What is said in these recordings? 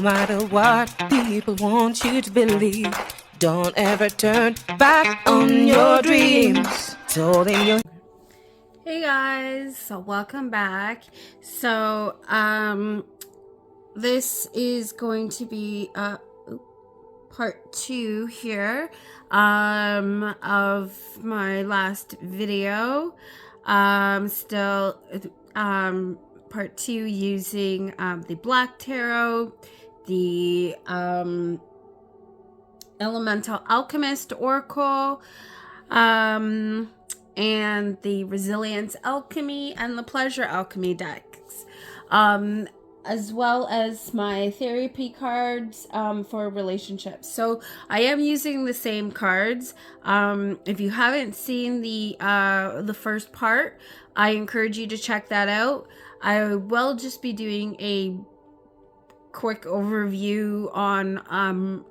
matter what people want you to believe, don't ever turn back on your dreams. Told in your Hey guys, so welcome back. So this is going to be part 2 here of my last video. Still part 2 using the Black Tarot, the Elemental Alchemist Oracle, and the Resilience Alchemy and the Pleasure Alchemy decks, as well as my therapy cards for relationships. So I am using the same cards. If you haven't seen the first part, I encourage you to check that out. I will just be doing a quick overview on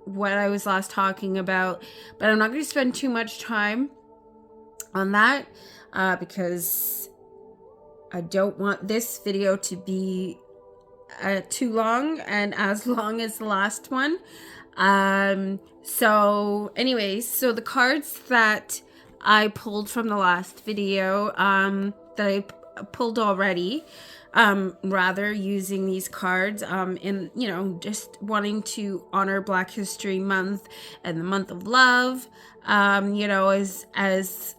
what I was last talking about, but I'm not going to spend too much time on that because I don't want this video to be too long and as long as the last one. So anyways, so the cards that I pulled from the last video that I pulled already, rather using these cards in just wanting to honor Black History Month and the month of love, as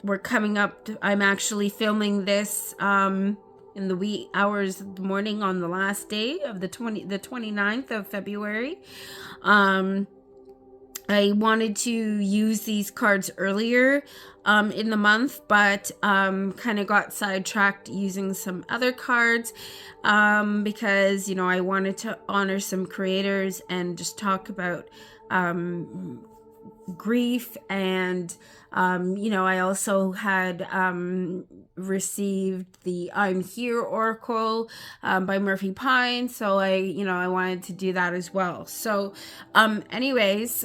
we're coming up to, I'm actually filming this in the wee hours of the morning on the last day of the 29th of February. I wanted to use these cards earlier in the month, but kind of got sidetracked using some other cards because I wanted to honor some creators and just talk about grief, and I also had received the I'm Here Oracle by Murphy Pine, so I wanted to do that as well. So anyways,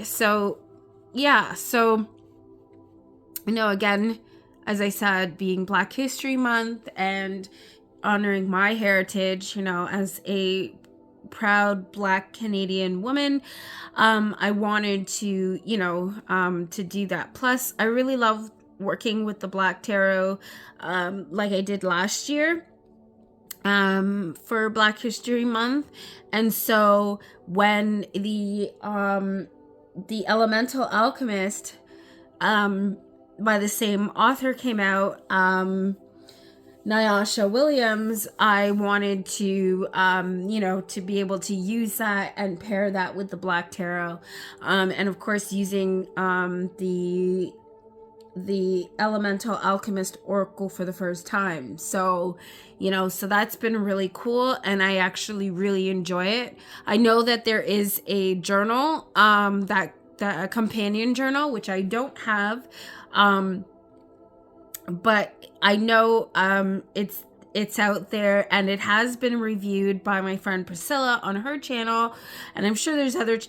so again, as I said, being Black History Month and honoring my heritage, as a proud Black Canadian woman, I wanted to to do that. Plus I really love working with the Black Tarot like I did last year for Black History Month. And so when the Elemental Alchemist by the same author came out, Nyasha Williams, I wanted to, to be able to use that and pair that with the Black Tarot. And of course, using the Elemental Alchemist Oracle for the first time. So, so that's been really cool, and I actually really enjoy it. I know that there is a journal, that a companion journal, which I don't have, but I know it's out there, and it has been reviewed by my friend Priscilla on her channel, and I'm sure there's other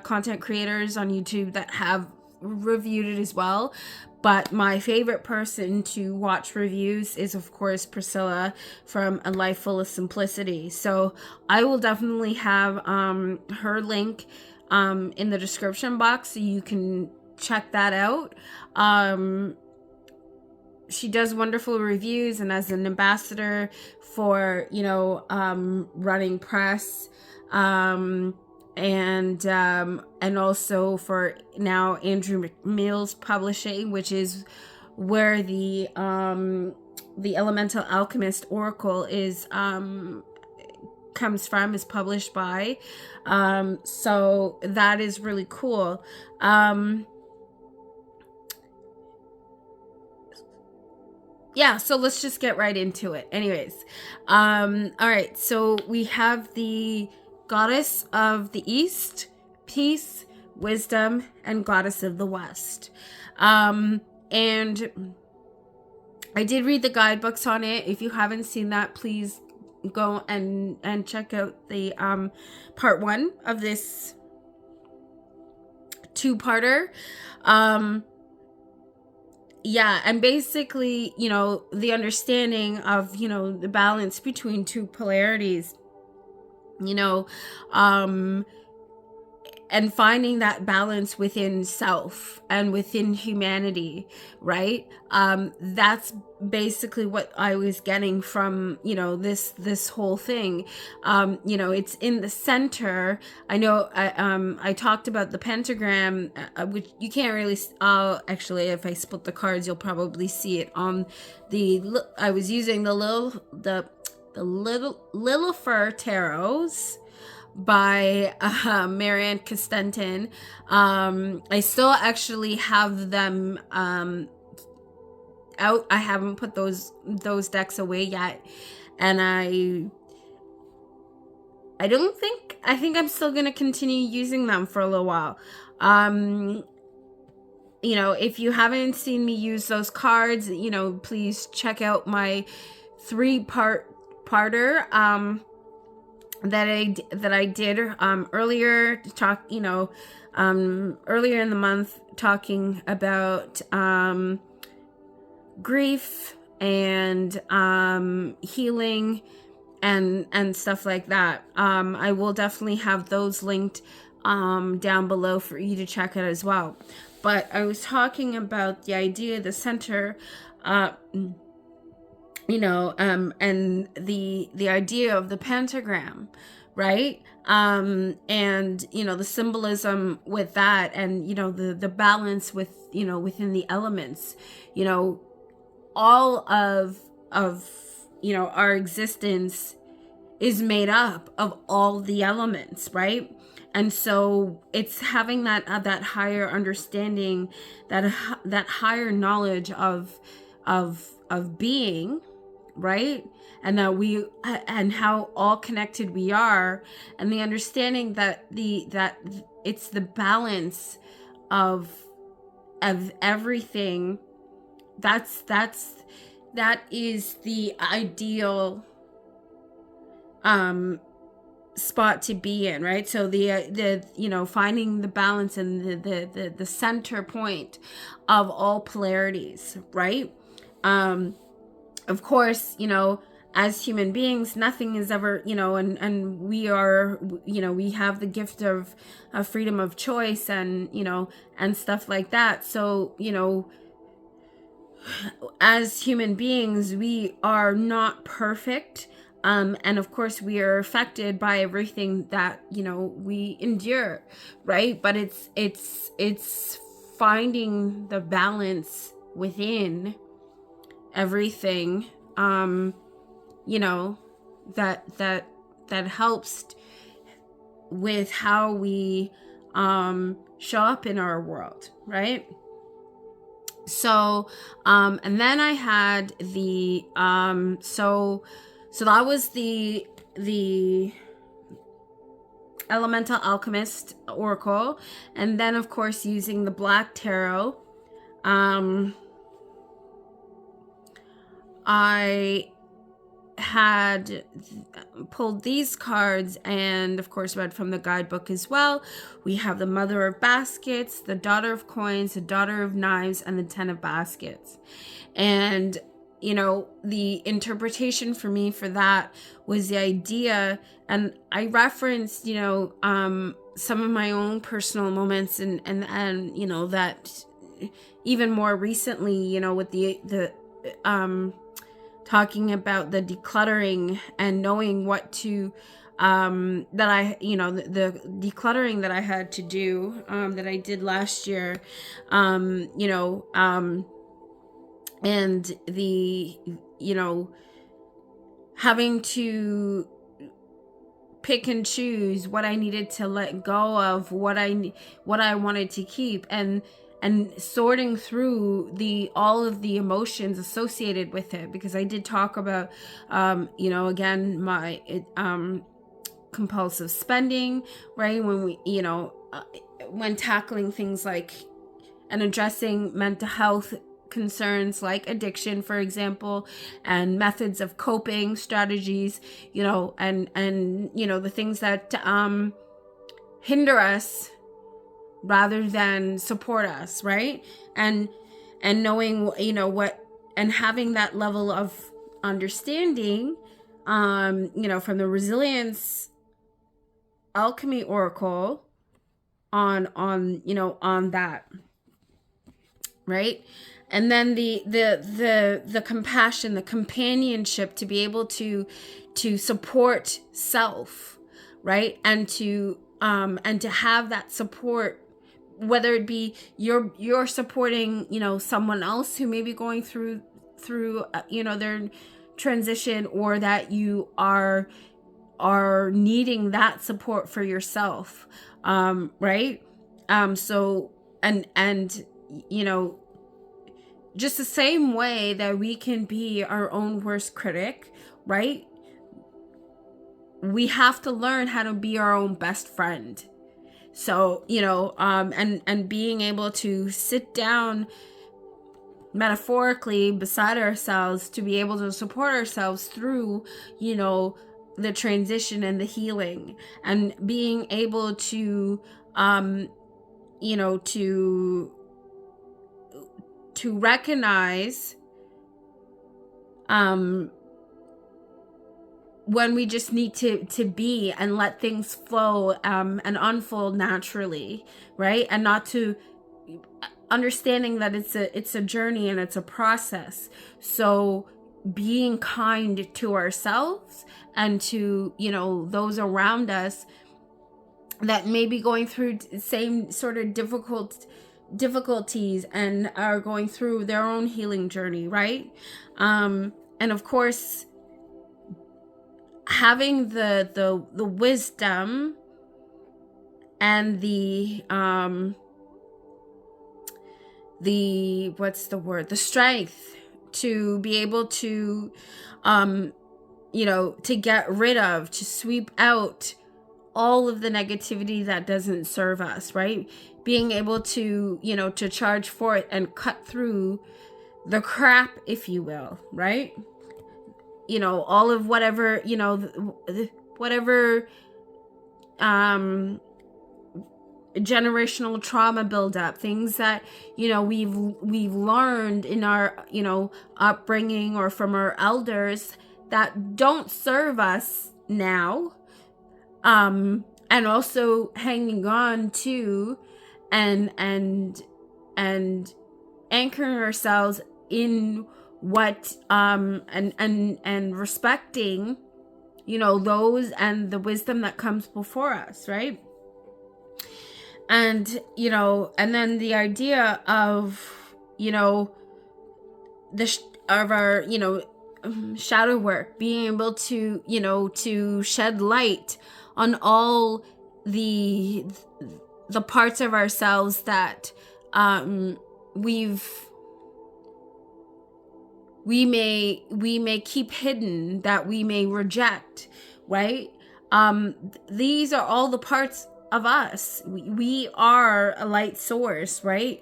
content creators on YouTube that have reviewed it as well. But my favorite person to watch reviews is, of course, Priscilla from A Life Full of Simplicity. So I will definitely have her link in the description box, so you can check that out. She does wonderful reviews, and as an ambassador for running press, and also for now Andrew McMill's Publishing, which is where the Elemental Alchemist Oracle is published by. So that is really cool. So let's just get right into it. Anyways, all right, so we have the Goddess of the East, Peace, Wisdom, and Goddess of the West. And I did read the guidebooks on it. If you haven't seen that, please go and check out the part 1 of this 2-parter. yeah, and basically, the understanding of, the balance between two polarities, you know, um, and finding that balance within self and within humanity, right? That's basically what I was getting from, this whole thing. It's in the center. I know I talked about the pentagram, which you can't really, actually, if I split the cards, you'll probably see it on I was using the little fur tarots by Marianne Costentin. I still actually have them out. I haven't put those decks away yet, and I think I'm still gonna continue using them for a little while. If you haven't seen me use those cards, please check out my 3-parter that I did earlier earlier in the month, talking about grief and healing and stuff like that. I will definitely have those linked down below for you to check out as well. But I was talking about the idea, the center, and the idea of the pentagram, right? And the symbolism with that, and the balance with within the elements, all of our existence is made up of all the elements, right? And so it's having that higher understanding, that higher knowledge of being, right? And that and how all connected we are, and the understanding that it's the balance of everything. That is the ideal spot to be in, right? So the finding the balance and the center point of all polarities, right? Of course, as human beings, nothing is ever, and we are, we have the gift of freedom of choice and, and stuff like that. So, as human beings, we are not perfect. And of course we are affected by everything that, we endure, right? But it's finding the balance within everything, that helps with how we show up in our world, right? So and then I had the so that was the Elemental Alchemist Oracle, and then of course using the Black Tarot, I had pulled these cards and of course read from the guidebook as well. We have the Mother of Baskets, the Daughter of Coins, the Daughter of Knives, and the Ten of Baskets. And the interpretation for me for that was the idea, and I referenced some of my own personal moments and that even more recently, with the talking about the decluttering and knowing what to that I the decluttering that I had to do, that I did last year, and the having to pick and choose what I needed to let go of, what I wanted to keep, and sorting through all of the emotions associated with it, because I did talk about again my compulsive spending, right? When we when tackling things like and addressing mental health concerns like addiction, for example, and methods of coping strategies, and the things that hinder us rather than support us, right? And and knowing, you know, what, and having that level of understanding, you know, from the Resilience Alchemy Oracle on you know, on that, right? And then the compassion, the companionship, to be able to support self, right? And to have that support, whether it be you're supporting, you know, someone else who may be going through you know, their transition, or that you are needing that support for yourself, right? So and you know, just the same way that we can be our own worst critic, right? We have to learn how to be our own best friend. So, you know, and being able to sit down metaphorically beside ourselves to be able to support ourselves through, you know, the transition and the healing, and being able to, you know, to recognize when we just need to be and let things flow and unfold naturally, right? And not to, understanding that it's a journey and it's a process. So being kind to ourselves and to, you know, those around us that may be going through the same sort of difficulties and are going through their own healing journey, right? And of course, having the wisdom and the what's the word, the strength to be able to you know, to get rid of, to sweep out all of the negativity that doesn't serve us, right? Being able to, you know, to charge forth and cut through the crap, if you will, right? You know, all of whatever, you know, whatever generational trauma buildup, things that, you know, we've learned in our, you know, upbringing or from our elders that don't serve us now, and also hanging on to and anchoring ourselves in what and respecting, you know, those and the wisdom that comes before us, right? And, you know, and then the idea of, you know, of our, you know, shadow work, being able to, you know, to shed light on all the parts of ourselves that we may keep hidden, that we may reject, right? These are all the parts of us. We are a light source, right?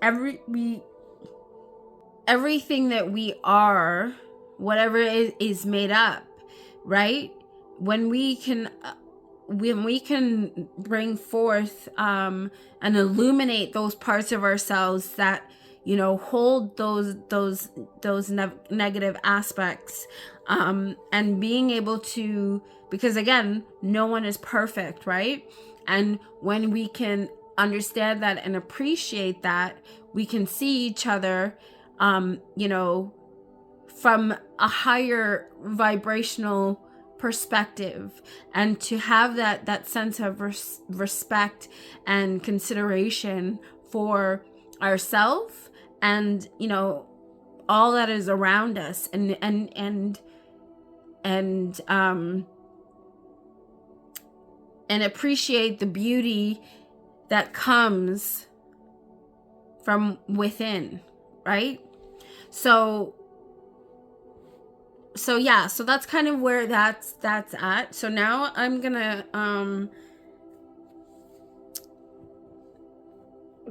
Everything that we are, whatever is made up, right? When we can bring forth and illuminate those parts of ourselves that, you know, hold those negative aspects, and being able to, because again, no one is perfect, right? And when we can understand that and appreciate that, we can see each other, you know, from a higher vibrational perspective, and to have that sense of respect and consideration for ourselves and, you know, all that is around us, and appreciate the beauty that comes from within, right? So yeah, so that's kind of where that's at. So now I'm gonna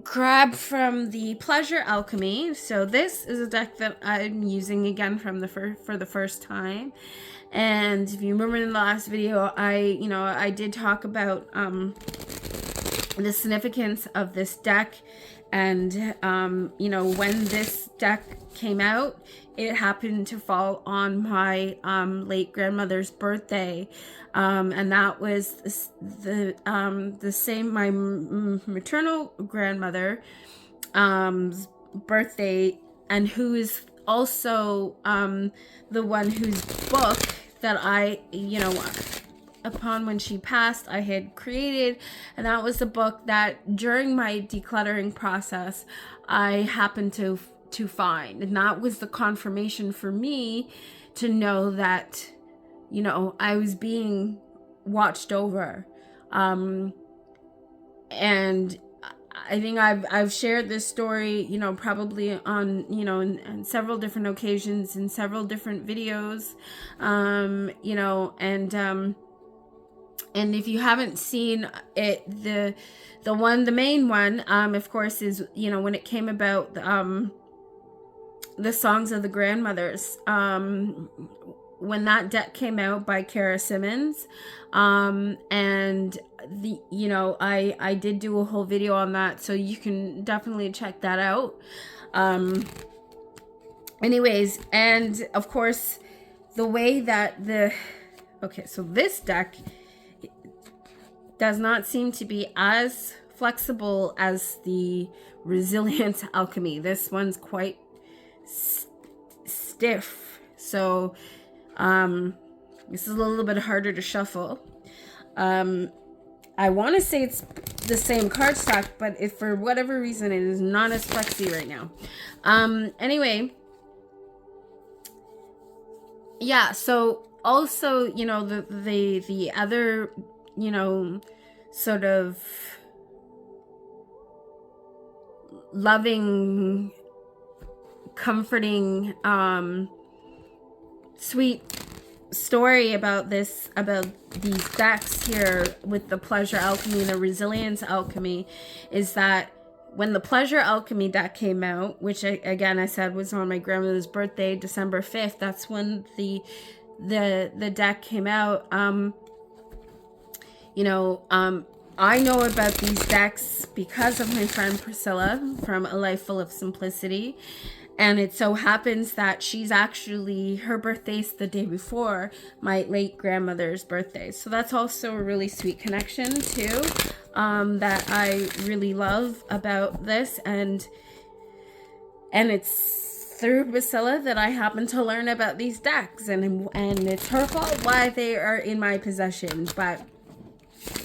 grab from the Pleasure Alchemy. So this is a deck that I'm using again from for the first time. And if you remember in the last video, I did talk about the significance of this deck And, you know, when this deck came out, it happened to fall on my late grandmother's birthday. And that was the same, my maternal grandmother birthday, and who is also the one whose book that I, you know, upon when she passed, I had created. And that was the book that during my decluttering process I happened to find, and that was the confirmation for me to know that, you know, I was being watched over. And I think I've shared this story, you know, probably on, you know, in several different occasions, in several different videos, you know, and if you haven't seen it, the main one, of course, is, you know, when it came about, the Songs of the Grandmothers, when that deck came out by Kara Simmons, and the, you know, I did do a whole video on that, so you can definitely check that out. Anyways, and of course, the way that so this deck does not seem to be as flexible as the Resilience Alchemy. This one's quite stiff, so this is a little bit harder to shuffle. I want to say it's the same cardstock, but if for whatever reason it is not as flexy right now. Anyway, yeah, so also, you know, the other, you know, sort of loving, comforting, sweet story about these decks here with the Pleasure Alchemy and the Resilience Alchemy is that when the Pleasure Alchemy deck came out, which again I said was on my grandmother's birthday, December 5th, that's when the deck came out. You know, I know about these decks because of my friend Priscilla from A Life Full of Simplicity. And it so happens that she's actually, her birthday's the day before my late grandmother's birthday. So that's also a really sweet connection too, that I really love about this. And it's through Priscilla that I happen to learn about these decks. And it's her fault why they are in my possession. But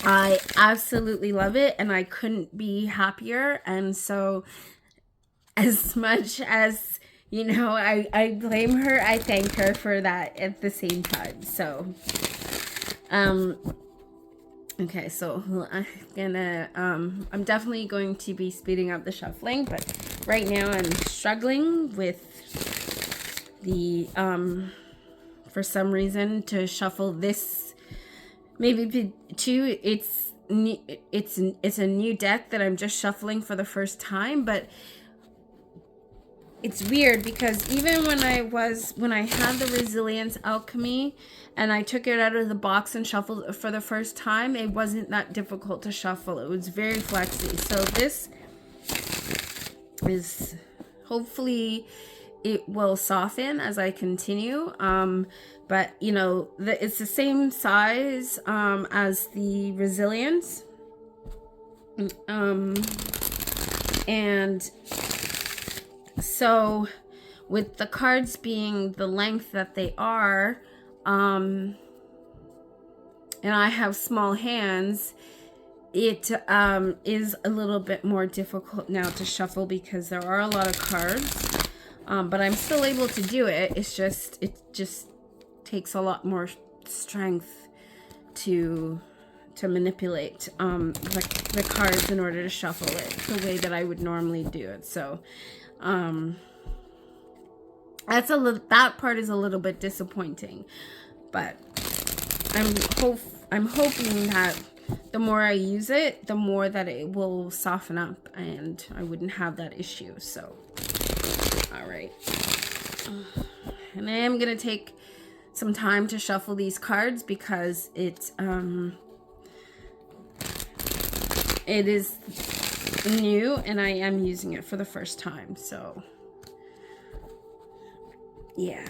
I absolutely love it, and I couldn't be happier. And so, as much as, you know, I blame her, I thank her for that at the same time. So, okay, so I'm gonna, I'm definitely going to be speeding up the shuffling, but right now I'm struggling with the, for some reason, to shuffle this. Maybe two, it's a new deck that I'm just shuffling for the first time, but it's weird because even when I had the Resilience Alchemy and I took it out of the box and shuffled it for the first time, it wasn't that difficult to shuffle. It was very flexy. So this is, hopefully it will soften as I continue. But you know, it's the same size as the Resilience. And so with the cards being the length that they are, and I have small hands, it is a little bit more difficult now to shuffle because there are a lot of cards. But I'm still able to do it. It just takes a lot more strength to manipulate the cards in order to shuffle it the way that I would normally do it. So that part is a little bit disappointing, but I'm hoping that the more I use it, the more that it will soften up and I wouldn't have that issue. So all right, and I am gonna take some time to shuffle these cards because it is new, and I am using it for the first time, so yeah.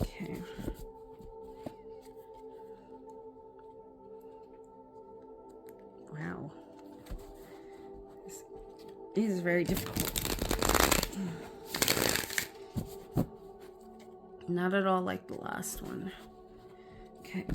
Okay. Wow. This is very difficult. Not at all like the last one. Okay.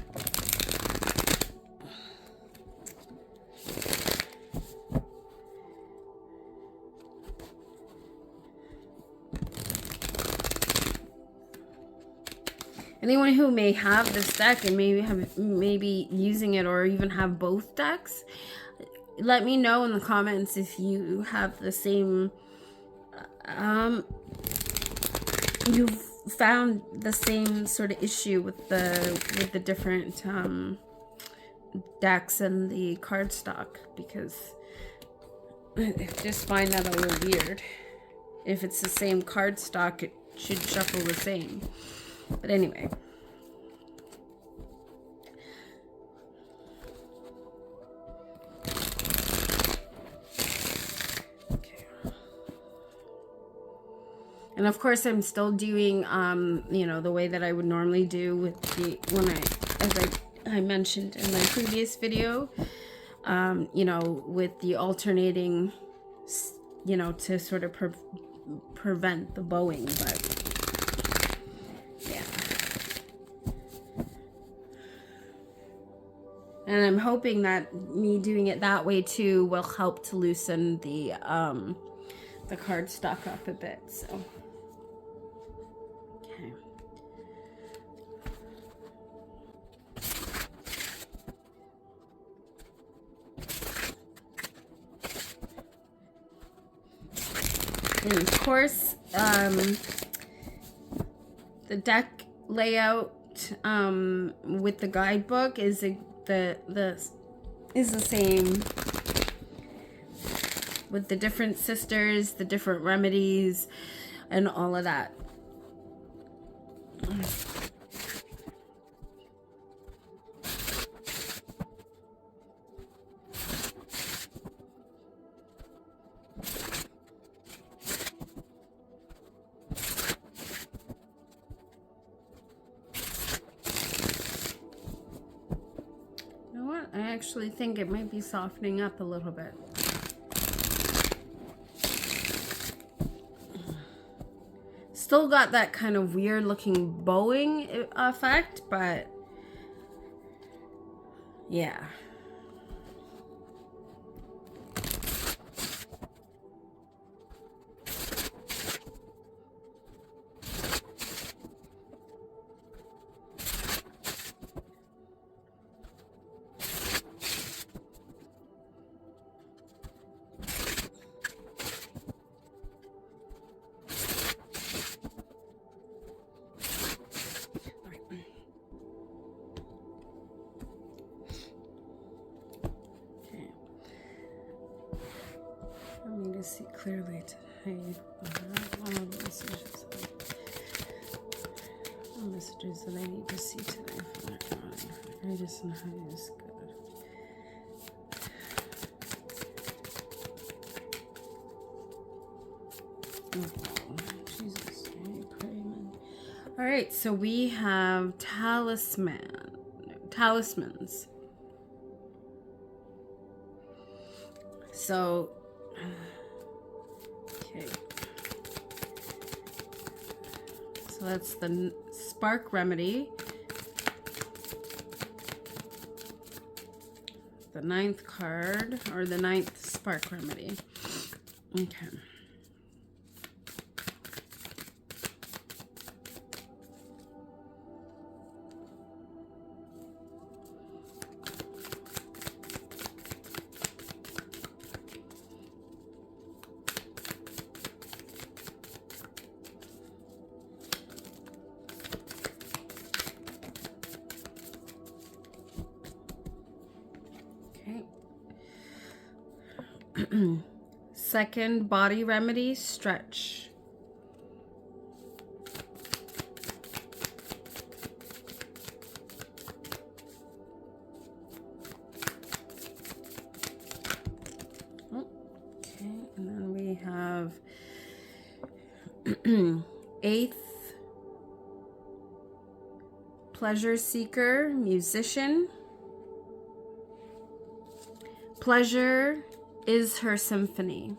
Anyone who may have this deck and maybe using it or even have both decks, let me know in the comments if you have the same you've found the same sort of issue with the different decks and the card stock, because I just find that a little weird. If it's the same card stock, it should shuffle the same. But anyway. Okay. And of course I'm still doing you know, the way that I would normally do with the as I mentioned in my previous video, you know, with the alternating, you know, to sort of prevent the bowing, but yeah. And I'm hoping that me doing it that way too will help to loosen the card stock up a bit, so. Okay. And of course, the deck layout with the guidebook is the same, with the different sisters, the different remedies, and all of that. I actually think it might be softening up a little bit. Still got that kind of weird looking bowing effect, but yeah. Let me just see clearly today. Messages that I need to see today. Greatest and highest good. Oh, Jesus, I pray, man. All right, so we have talismans. So, okay. So that's the Spark Remedy. The 9th card, or the 9th Spark Remedy. Okay. Second body remedy, stretch. 8th, pleasure seeker, musician. Pleasure is her symphony.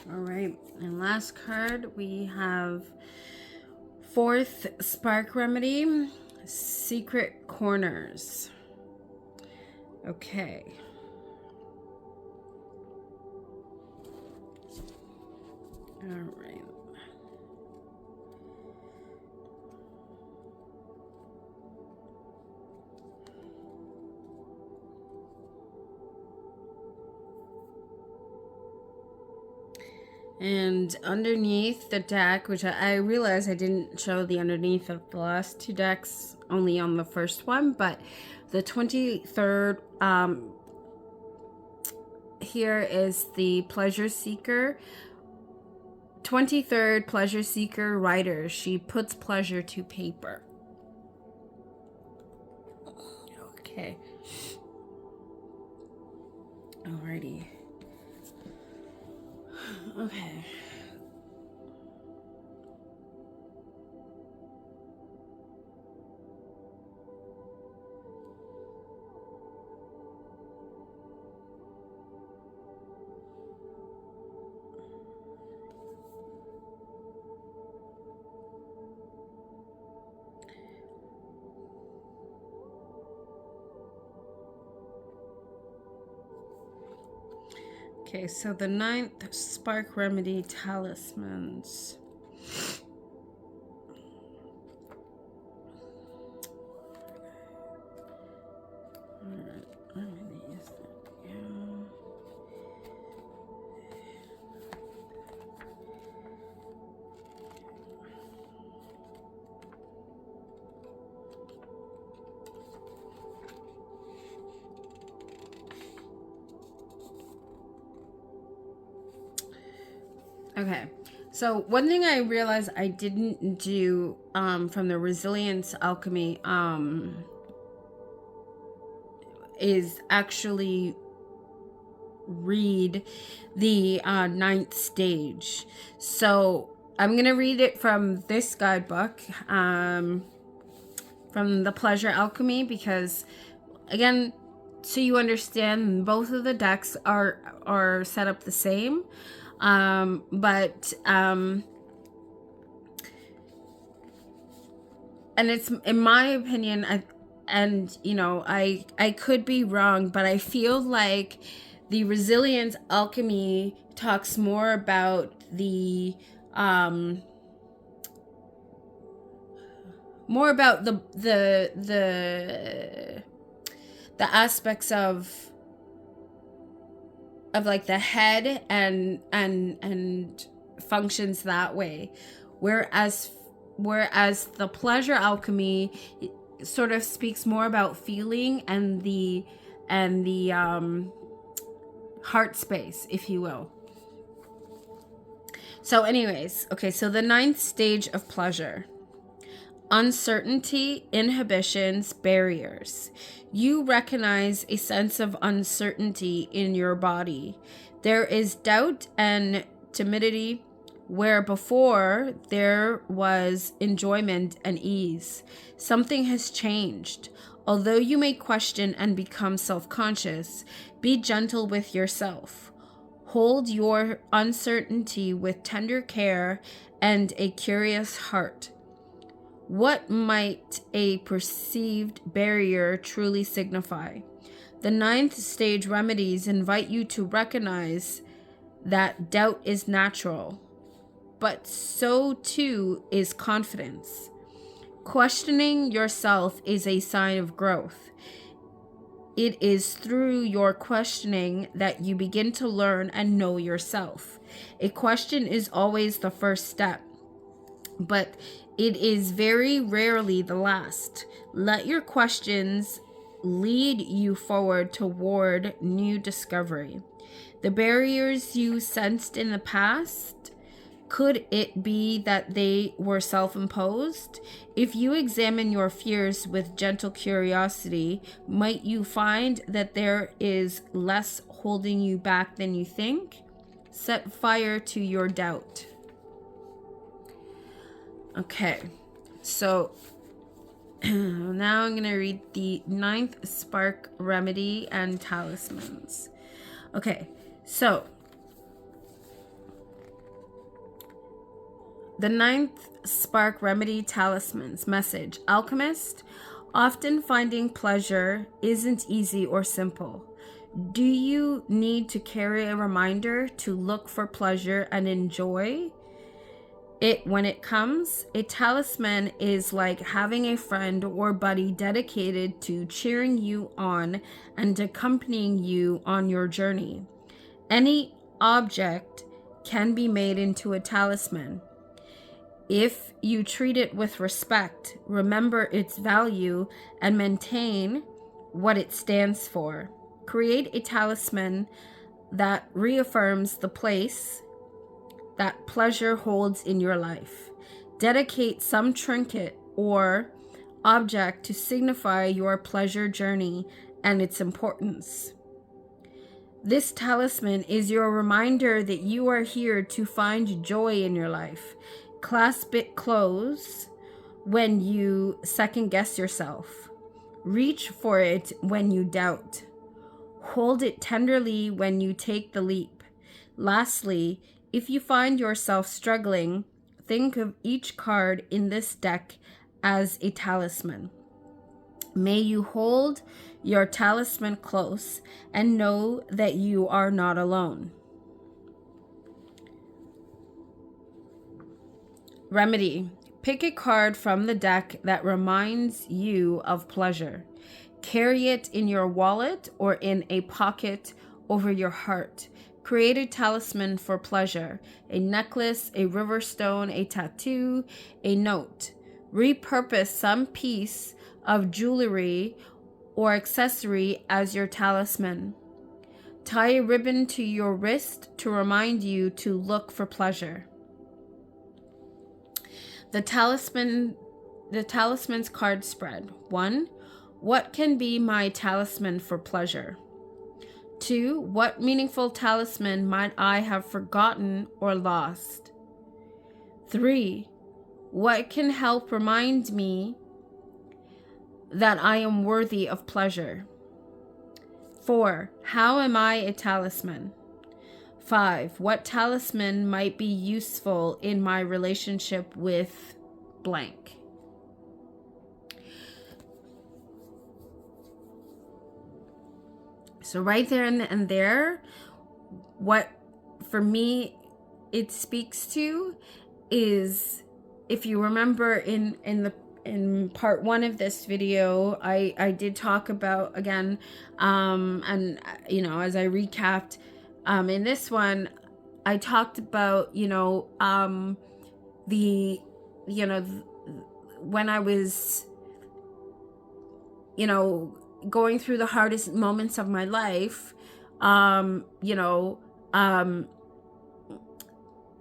All right, and last card we have 4th spark remedy, secret corners. Okay. All right. And underneath the deck, which I realized I didn't show the underneath of the last 2 decks, only on the first one, but the 23rd, here is the pleasure seeker. 23rd pleasure seeker writer. She puts pleasure to paper. Okay. Alrighty. Okay. Okay, so the 9th spark remedy, talismans. Alright, I'm gonna use that. Yeah. Okay, so one thing I realized I didn't do from the Resilience Alchemy is actually read the 9th stage. So I'm going to read it from this guidebook, from the Pleasure Alchemy, because again, so you understand, both of the decks are set up the same. But and it's, in my opinion, I could be wrong, but I feel like the Resilience Alchemy talks more about the aspects of like the head and functions that way, whereas the Pleasure Alchemy sort of speaks more about feeling and the heart space, if you will. So anyways, okay, so the 9th stage of pleasure: uncertainty, inhibitions, barriers. You recognize a sense of uncertainty in your body. There is doubt and timidity where before there was enjoyment and ease. Something has changed. Although you may question and become self-conscious, be gentle with yourself. Hold your uncertainty with tender care and a curious heart. What might a perceived barrier truly signify? The 9th stage remedies invite you to recognize that doubt is natural, but so too is confidence. Questioning yourself is a sign of growth. it is through your questioning that you begin to learn and know yourself. A question is always the first step, but it is very rarely the last. Let your questions lead you forward toward new discovery. The barriers you sensed in the past, could it be that they were self-imposed? If you examine your fears with gentle curiosity, might you find that there is less holding you back than you think? Set fire to your doubt. Okay, so now I'm going to read the 9th spark remedy and talismans. Okay, so the 9th spark remedy talismans message. Alchemist, often finding pleasure isn't easy or simple. Do you need to carry a reminder to look for pleasure and enjoy it when it comes? A talisman is like having a friend or buddy dedicated to cheering you on and accompanying you on your journey. Any object can be made into a talisman. If you treat it with respect, remember its value, and maintain what it stands for. Create a talisman that reaffirms the place that pleasure holds in your life. Dedicate some trinket or object to signify your pleasure journey and its importance. This talisman is your reminder that you are here to find joy in your life. Clasp it close when you second guess yourself. Reach for it when you doubt. Hold it tenderly when you take the leap. Lastly, if you find yourself struggling, think of each card in this deck as a talisman. May you hold your talisman close and know that you are not alone. Remedy. Pick a card from the deck that reminds you of pleasure. Carry it in your wallet or in a pocket over your heart. Create a talisman for pleasure, a necklace, a river stone, a tattoo, a note. Repurpose some piece of jewelry or accessory as your talisman. Tie a ribbon to your wrist to remind you to look for pleasure. The talisman's card spread. 1. What can be my talisman for pleasure? 2. What meaningful talisman might I have forgotten or lost? 3. What can help remind me that I am worthy of pleasure? 4. How am I a talisman? 5. What talisman might be useful in my relationship with blank? So right there and there, what for me it speaks to is, if you remember in part 1 of this video, I did talk about, again, and you know, as I recapped, in this one, I talked about, when I was, going through the hardest moments of my life, the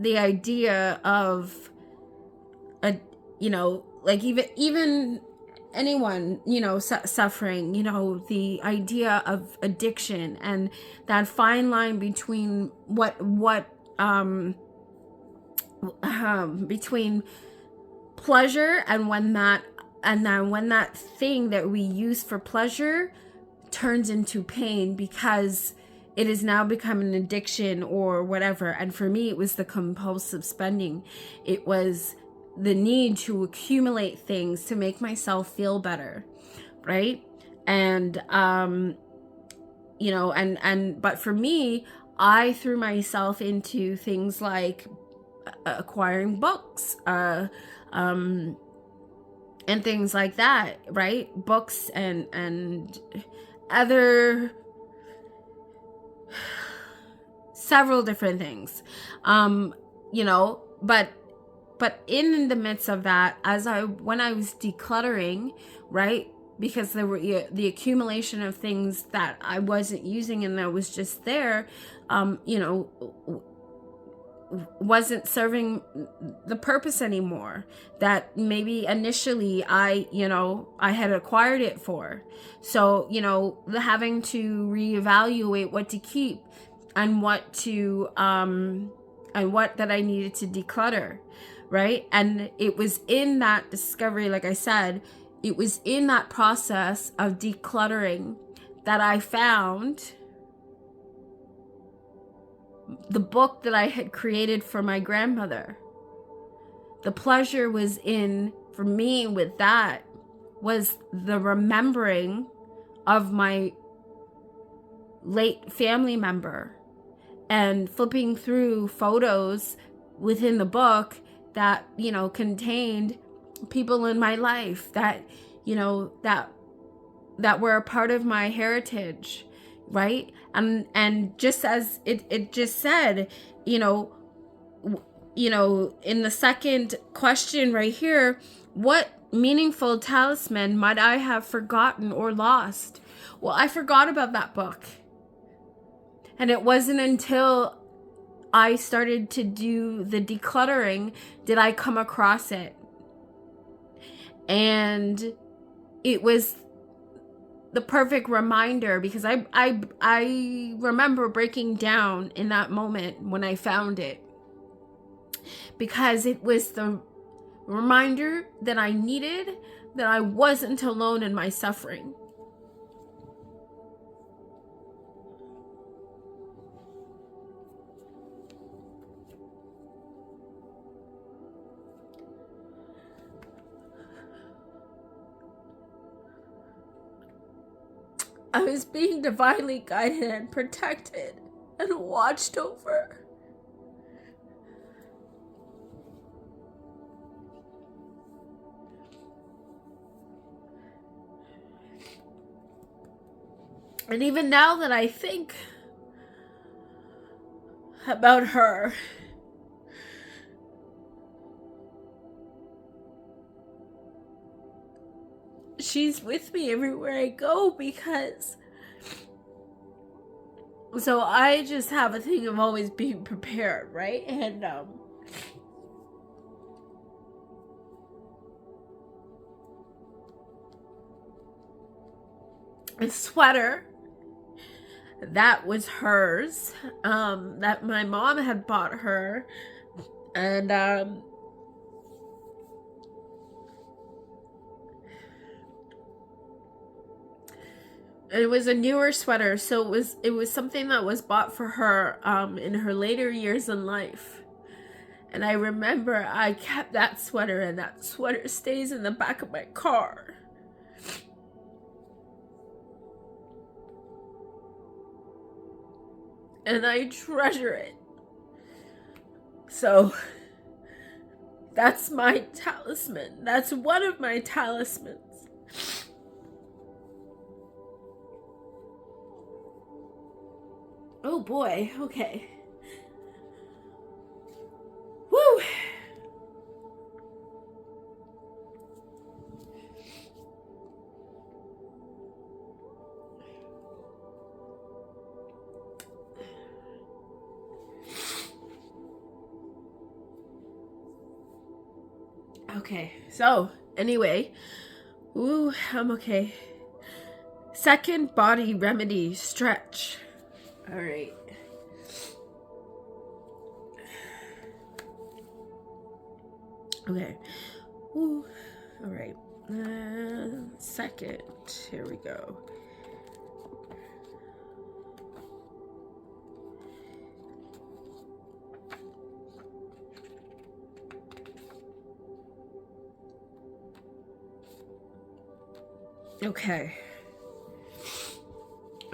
idea of like even anyone, suffering, the idea of addiction and that fine line between between pleasure and when that thing that we use for pleasure turns into pain because it has now become an addiction or whatever. And for me, it was the compulsive spending. It was the need to accumulate things to make myself feel better, right? And but for me, I threw myself into things like acquiring books, and things like that, right? Books and other several different things, you know, but in the midst of that, when I was decluttering, right, because there were the accumulation of things that I wasn't using and that was just there, you know, wasn't serving the purpose anymore that maybe initially I had acquired it for. So, you know, having to reevaluate what to keep and what to and what that I needed to declutter, right? And it was in that discovery, like I said, it was in that process of decluttering that I found the book that I had created for my grandmother. The pleasure was in, for me with that, was the remembering of my late family member and flipping through photos within the book that, you know, contained people in my life that, you know, that were a part of my heritage, right? And just as it just said, you know, in the second question right here, what meaningful talisman might I have forgotten or lost? Well, I forgot about that book. And it wasn't until I started to do the decluttering did I come across it. And it was the perfect reminder, because I remember breaking down in that moment when I found it, because it was the reminder that I needed, that I wasn't alone in my suffering. I was being divinely guided and protected and watched over. And even now that I think about her, she's with me everywhere I go, because so I just have a thing of always being prepared, right? And a sweater that was hers, that my mom had bought her, and it was a newer sweater, so it was something that was bought for her in her later years in life. And I remember I kept that sweater, and that sweater stays in the back of my car. And I treasure it. So that's my talisman. That's one of my talismans. Oh boy, okay. Woo! Okay, so anyway, I'm okay. Second body remedy, stretch. All right. Okay. All right. Second. Here we go.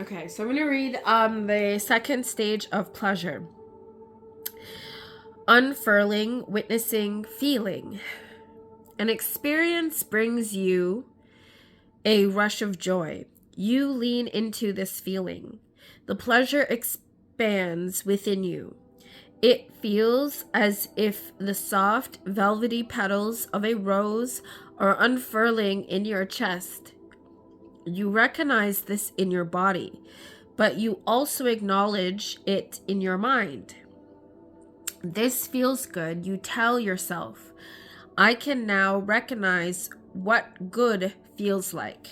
Okay, so I'm going to read the second stage of pleasure. Unfurling, witnessing, feeling. An experience brings you a rush of joy. You lean into this feeling. The pleasure expands within you. It feels as if the soft, velvety petals of a rose are unfurling in your chest. You recognize this in your body, but you also acknowledge it in your mind. This feels good. You tell yourself, I can now recognize what good feels like.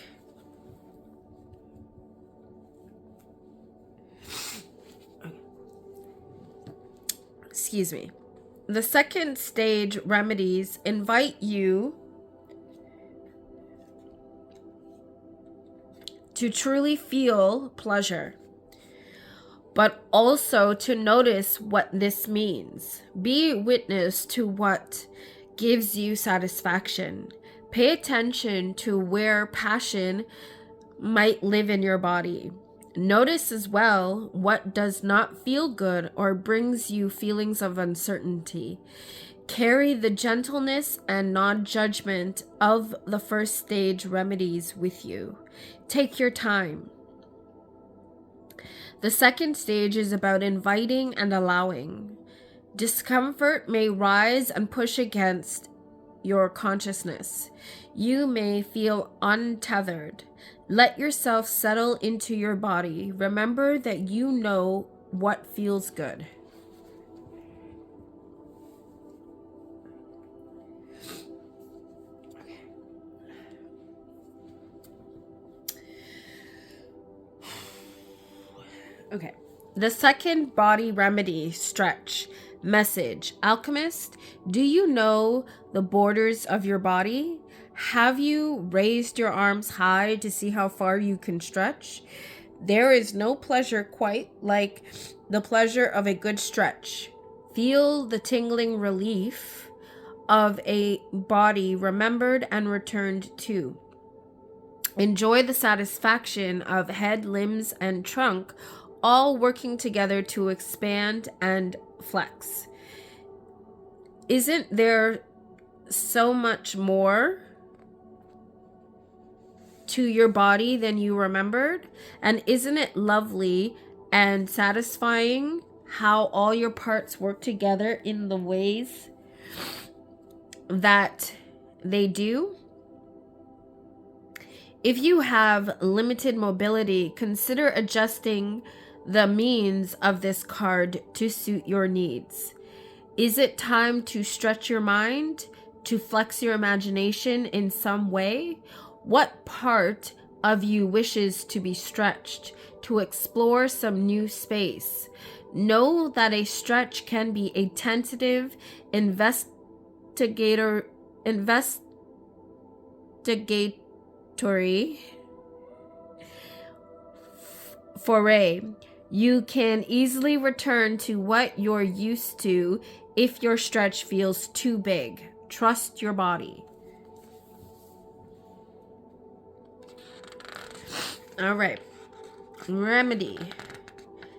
Excuse me. The second stage remedies invite you to truly feel pleasure, but also to notice what this means. Be witness to what gives you satisfaction. Pay attention to where passion might live in your body. Notice as well what does not feel good or brings you feelings of uncertainty. Carry the gentleness and non-judgment of the first stage remedies with you. Take your time. The second stage is about inviting and allowing. Discomfort may rise and push against your consciousness. You may feel untethered. Let yourself settle into your body. Remember that you know what feels good. Okay. The second body remedy, stretch. Message. Alchemist, do you know the borders of your body? Have you raised your arms high to see how far you can stretch? There is no pleasure quite like the pleasure of a good stretch. Feel the tingling relief of a body remembered and returned to. Enjoy the satisfaction of head, limbs, and trunk all working together to expand and flex. Isn't there so much more to your body than you remembered? And isn't it lovely and satisfying how all your parts work together in the ways that they do? If you have limited mobility, consider adjusting the means of this card to suit your needs. Is it time to stretch your mind, to flex your imagination in some way? What part of you wishes to be stretched, to explore some new space? Know that a stretch can be a tentative investigatory foray. You can easily return to what you're used to if your stretch feels too big. Trust your body. All right. Remedy.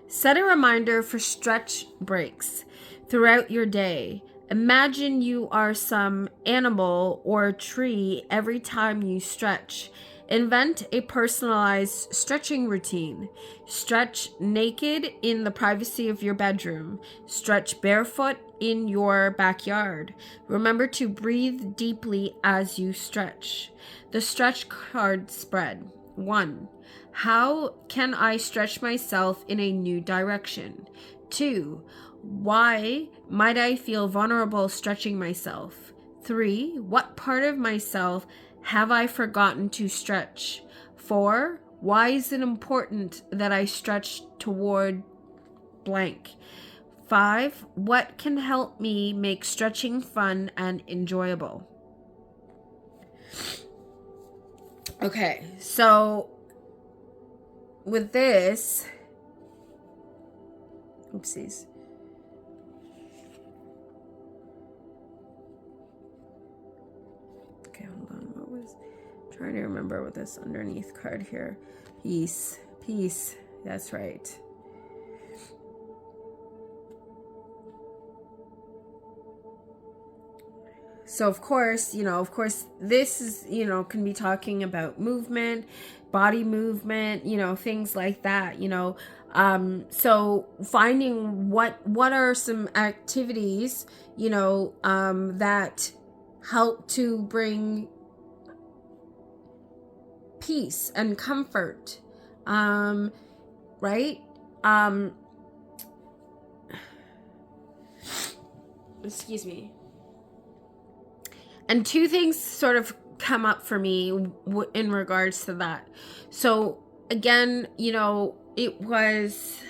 Set a reminder for stretch breaks throughout your day. Imagine you are some animal or tree every time you stretch. Invent a personalized stretching routine. Stretch naked in the privacy of your bedroom. Stretch barefoot in your backyard. Remember to breathe deeply as you stretch. The stretch card spread. 1. How can I stretch myself in a new direction? 2. Why might I feel vulnerable stretching myself? 3. What part of myself have I forgotten to stretch? 4. Why is it important that I stretch toward blank? 5. What can help me make stretching fun and enjoyable? Okay, so with this, oopsies. Okay, hold on. What was trying to remember what this underneath card here? Peace. Peace. That's right. So of course, this is, can be talking about movement, body movement, things like that, so finding what are some activities, that help to bring peace and comfort, right? Excuse me. And two things sort of come up for me in regards to that. So again, it was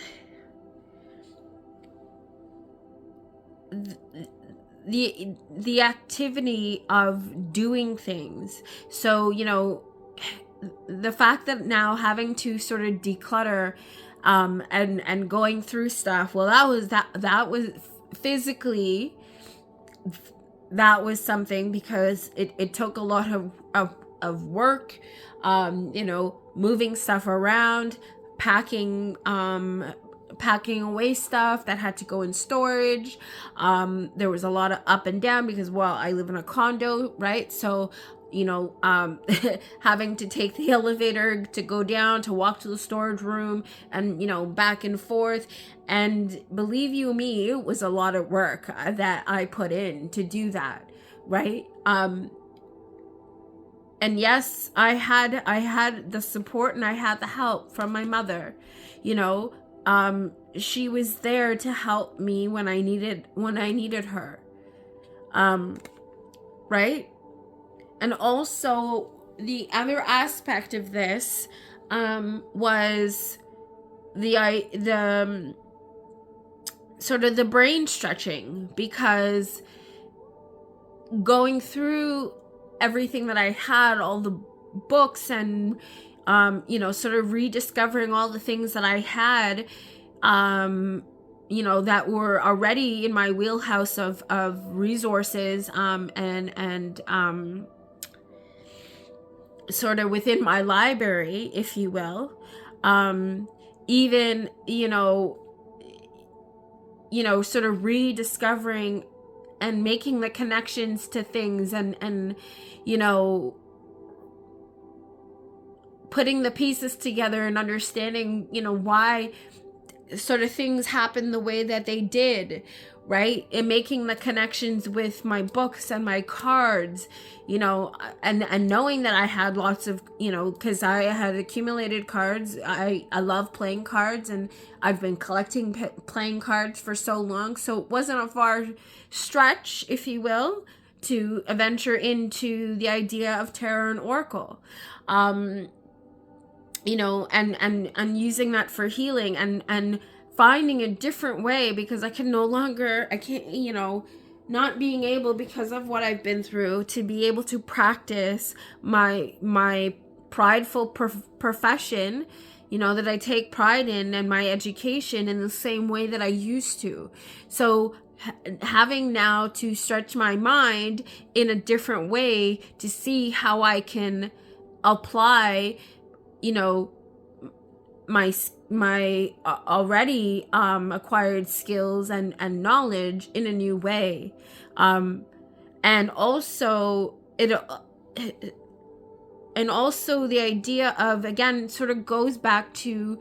the activity of doing things. So, the fact that now having to sort of declutter, and going through stuff, well, that was physically, that was something, because it took a lot of work, moving stuff around, packing away stuff that had to go in storage. There was a lot of up and down because, well, I live in a condo, right? So, having to take the elevator to go down, to walk to the storage room, and, back and forth. And believe you me, it was a lot of work that I put in to do that, right? And yes, I had the support and I had the help from my mother. She was there to help me when I needed her. Right? And also the other aspect of this was the sort of the brain stretching, because going through everything that I had, all the books, and sort of rediscovering all the things that I had, that were already in my wheelhouse of resources, and sort of within my library, if you will. Even, sort of rediscovering and making the connections to things, and putting the pieces together and understanding, why sort of things happen the way that they did, right? And making the connections with my books and my cards, and knowing that I had lots of, because I had accumulated cards. I love playing cards, and I've been collecting playing cards for so long. So it wasn't a far stretch, if you will, to venture into the idea of tarot and oracle. And using that for healing, and finding a different way, because I can't, not being able, because of what I've been through, to be able to practice my prideful profession, that I take pride in, and my education, in the same way that I used to. So having now to stretch my mind in a different way to see how I can apply, my already acquired skills and knowledge in a new way, and also the idea of, again, sort of goes back to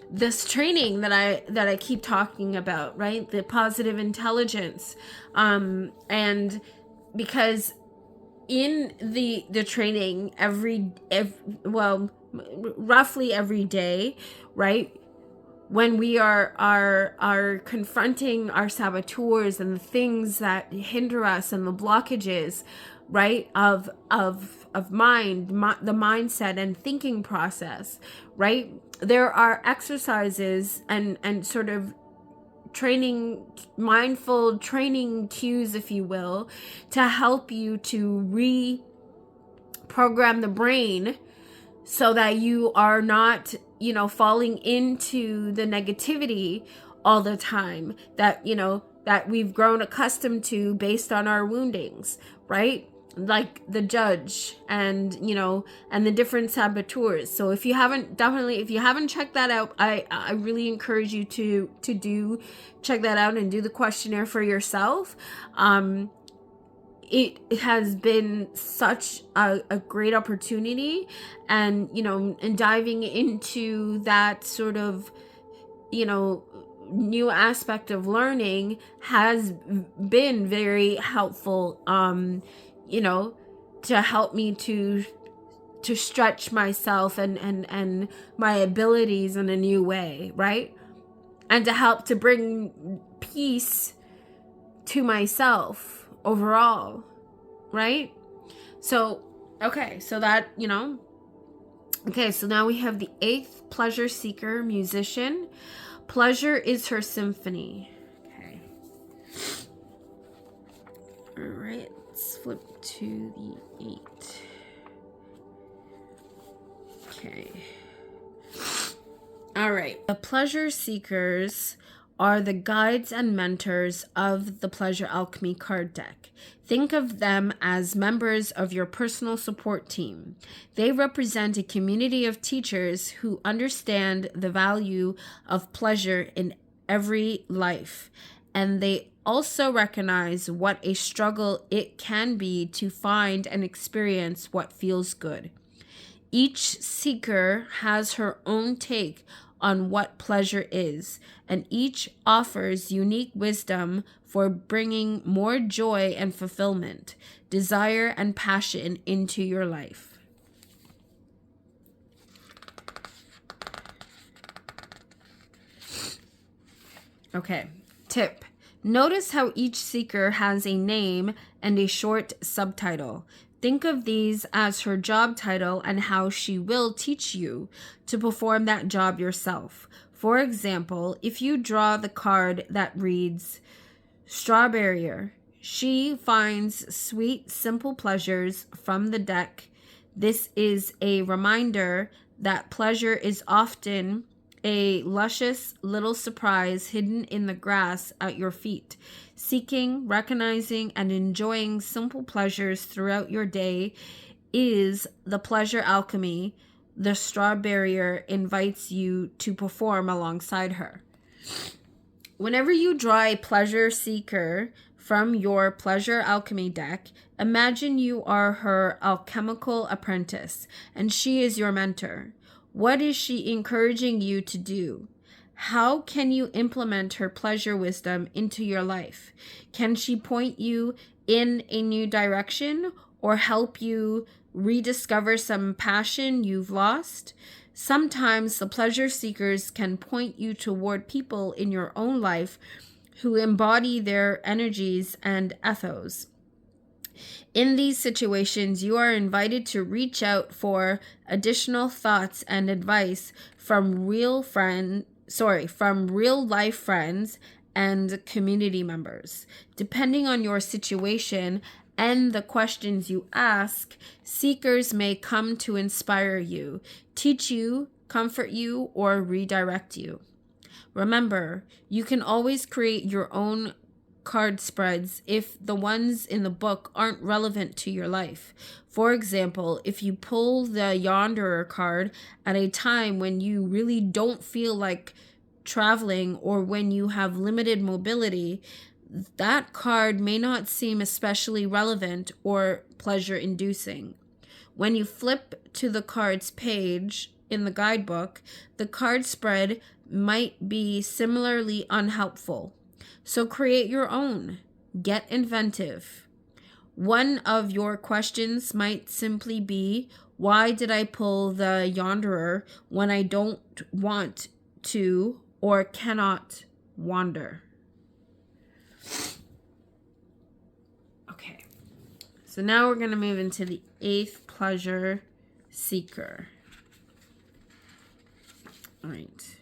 this training that I keep talking about, right? The positive intelligence, and because in the training, roughly every day, right, when we are confronting our saboteurs and the things that hinder us, and the blockages, right, of mind, the mindset and thinking process, right, there are exercises and sort of mindful training cues, if you will, to help you to reprogram the brain, so that you are not, falling into the negativity all the time that, that we've grown accustomed to based on our woundings, right? Like the judge and, and the different saboteurs. So if you haven't checked that out, I really encourage you to check that out and do the questionnaire for yourself. it has been such a great opportunity, and and diving into that sort of new aspect of learning has been very helpful, to help me to stretch myself and my abilities in a new way, right? And to help to bring peace to myself overall, right? So, okay, so that, okay, so now we have the 8th pleasure seeker, musician. Pleasure is her symphony. Okay. All right, let's flip to the 8. Okay. All right. The pleasure seekers are the guides and mentors of the Pleasure Alchemy card deck. Think of them as members of your personal support team. They represent a community of teachers who understand the value of pleasure in every life, and they also recognize what a struggle it can be to find and experience what feels good. Each seeker has her own take on what pleasure is, and each offers unique wisdom for bringing more joy and fulfillment, desire and passion into your life. Okay, tip. Notice how each seeker has a name and a short subtitle. Think of these as her job title and how she will teach you to perform that job yourself. For example, if you draw the card that reads Strawberrier, she finds sweet, simple pleasures from the deck. This is a reminder that pleasure is often a luscious little surprise hidden in the grass at your feet. Seeking, recognizing, and enjoying simple pleasures throughout your day is the pleasure alchemy the Strawberrier invites you to perform alongside her. Whenever you draw a pleasure seeker from your pleasure alchemy deck, imagine you are her alchemical apprentice and she is your mentor. What is she encouraging you to do? How can you implement her pleasure wisdom into your life? Can she point you in a new direction or help you rediscover some passion you've lost? Sometimes the pleasure seekers can point you toward people in your own life who embody their energies and ethos. In these situations, you are invited to reach out for additional thoughts and advice from real life friends and community members. Depending on your situation and the questions you ask, seekers may come to inspire you, teach you, comfort you, or redirect you. Remember, you can always create your own card spreads if the ones in the book aren't relevant to your life. For example, if you pull the Yonderer card at a time when you really don't feel like traveling or when you have limited mobility, that card may not seem especially relevant or pleasure-inducing. When you flip to the card's page in the guidebook, the card spread might be similarly unhelpful. So create your own. Get inventive. One of your questions might simply be, why did I pull the Yonderer when I don't want to or cannot wander? Okay, so now we're going to move into the 8th pleasure seeker. All right.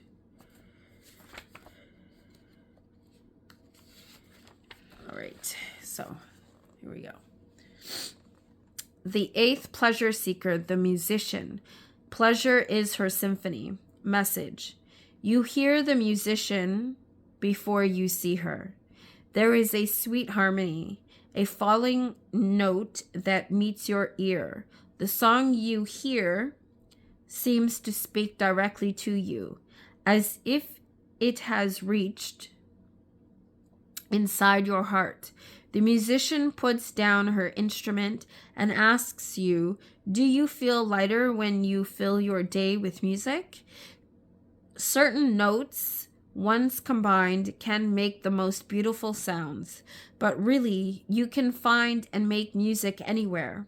All right, so here we go. The 8th pleasure seeker, the musician. Pleasure is her symphony. Message. You hear the musician before you see her. There is a sweet harmony, a falling note that meets your ear. The song you hear seems to speak directly to you, as if it has reached inside your heart. The musician puts down her instrument and asks you, do you feel lighter when you fill your day with music? Certain notes, once combined, can make the most beautiful sounds, but really, you can find and make music anywhere.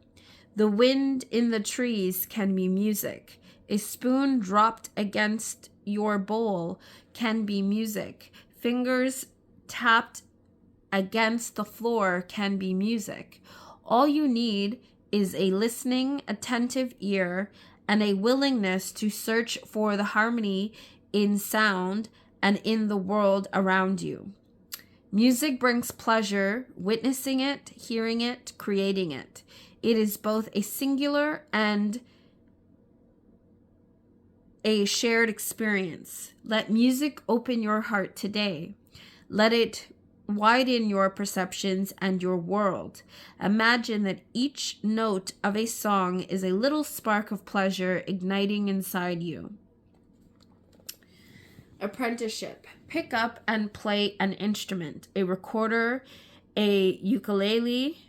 The wind in the trees can be music. A spoon dropped against your bowl can be music. Fingers tapped against the floor can be music. All you need is a listening, attentive ear and a willingness to search for the harmony in sound and in the world around you. Music brings pleasure, witnessing it, hearing it, creating it. It is both a singular and a shared experience. Let music open your heart today. Let it widen your perceptions and your world. Imagine that each note of a song is a little spark of pleasure igniting inside you. Apprenticeship. Pick up and play an instrument, a recorder, a ukulele,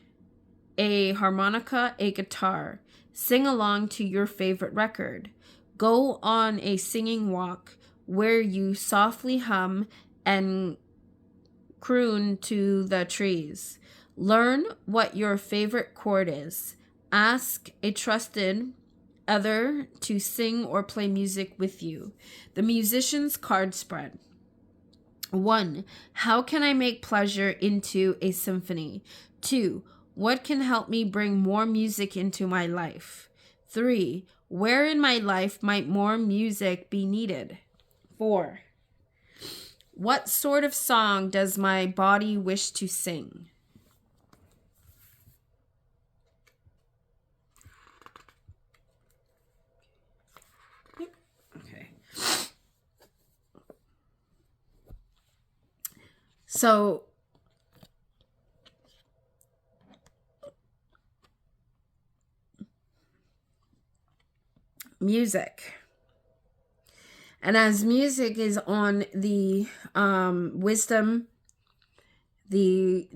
a harmonica, a guitar. Sing along to your favorite record. Go on a singing walk where you softly hum and croon to the trees. Learn what your favorite chord is. Ask a trusted other to sing or play music with you. The musician's card spread. 1. How can I make pleasure into a symphony? 2. What can help me bring more music into my life? 3. Where in my life might more music be needed? 4. What sort of song does my body wish to sing? Okay. So, music. And as music is on the wisdom, the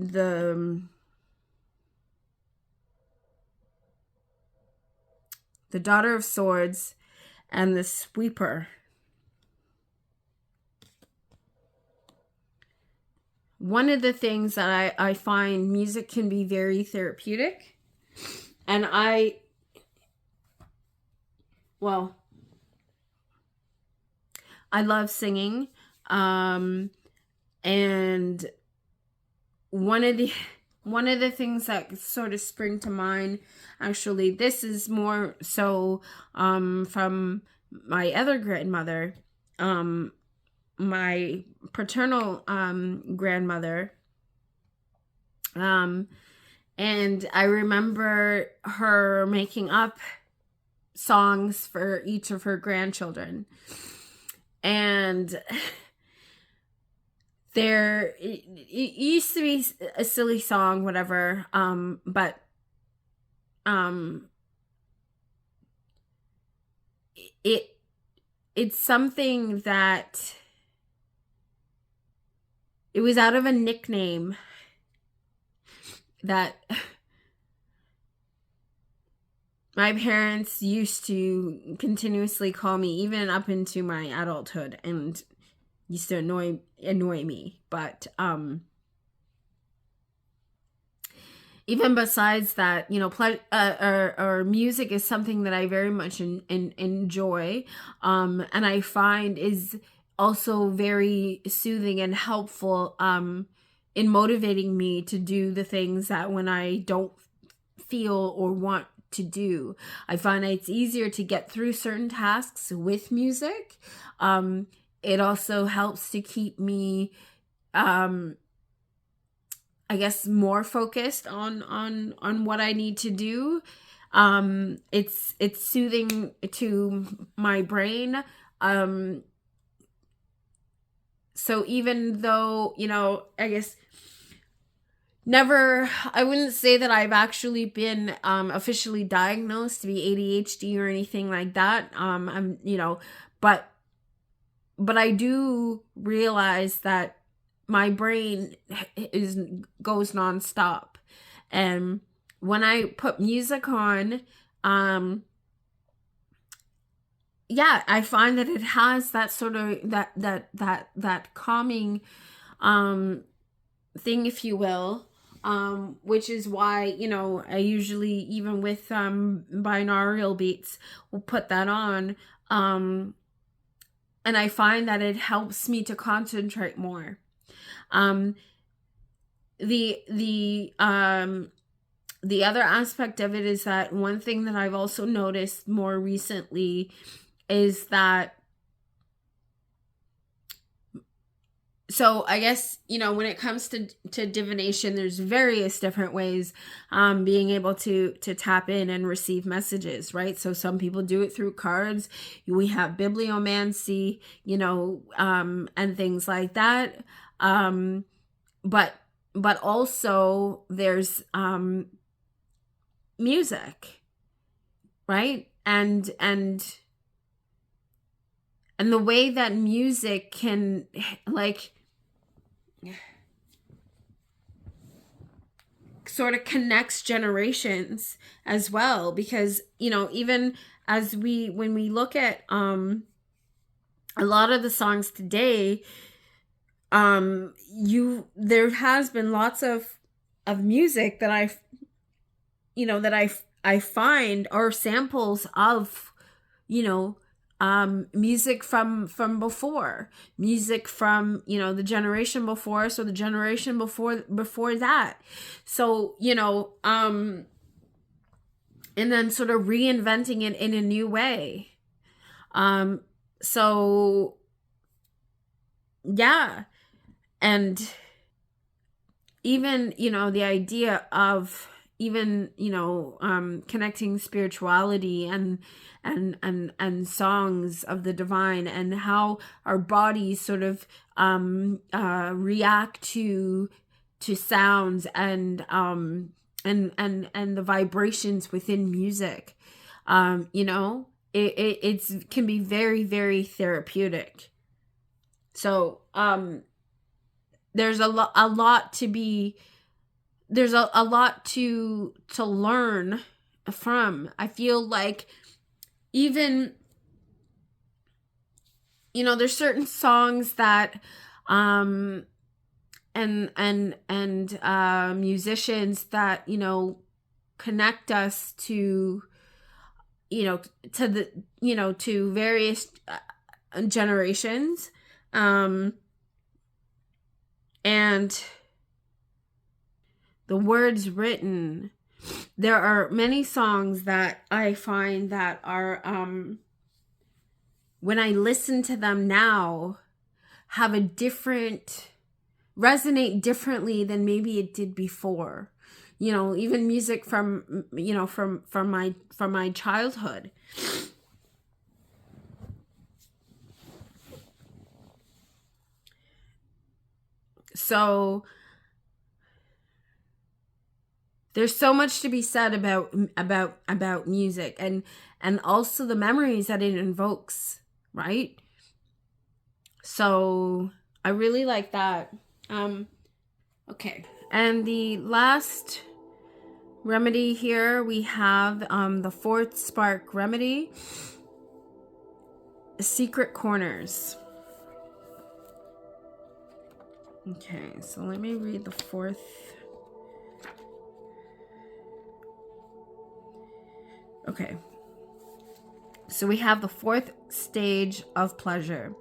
daughter of swords, and the sweeper. One of the things that I find music can be very therapeutic. And I love singing. And one of the things that sort of spring to mind, actually, this is more so from my other grandmother, my paternal grandmother. And I remember her making up songs for each of her grandchildren. And it used to be a silly song, whatever, but it's something that it was out of a nickname that my parents used to continuously call me, even up into my adulthood, and used to annoy me. But even besides that, or music is something that I very much enjoy, and I find is also very soothing and helpful in motivating me to do the things that when I don't feel or want to do. I find it's easier to get through certain tasks with music. It also helps to keep me, I guess, more focused on what I need to do. It's soothing to my brain. So even though, I guess I wouldn't say that I've actually been officially diagnosed to be ADHD or anything like that. But I do realize that my brain goes nonstop. And when I put music on, yeah, I find that it has that sort of that calming thing, if you will, which is why, you know, I usually, even with binaural beats, will put that on, and I find that it helps me to concentrate more. The other aspect of it is that one thing that I've also noticed more recently is that, so I guess, you know, when it comes to divination, there's various different ways being able to tap in and receive messages, right? So some people do it through cards. We have bibliomancy, you know, and things like that. But also there's music, right? And the way that music can, like, sort of connects generations as well, because, you know, even as when we look at a lot of the songs today, there has been lots of music that I find are samples of, you know, music from before, music from, you know, the generation before, so the generation before that. So, you know, and then sort of reinventing it in a new way. So yeah. And even, you know, the idea of even, you know, connecting spirituality and songs of the divine, and how our bodies sort of react to sounds and the vibrations within music. You know, it can be very, very therapeutic. So there's a lot to be, there's a lot to learn from. I feel like, even, you know, there's certain songs that and musicians that, you know, connect us to, you know, to the, you know, to various generations, and the words written. There are many songs that I find that are, when I listen to them now, have a resonate differently than maybe it did before. You know, even music from, you know, from my childhood. So there's so much to be said about music, and also the memories that it invokes, right? So I really like that. Okay. And the last remedy here, we have the fourth spark remedy, secret corners. Okay, so let me read the fourth. Okay. So we have the fourth stage of pleasure.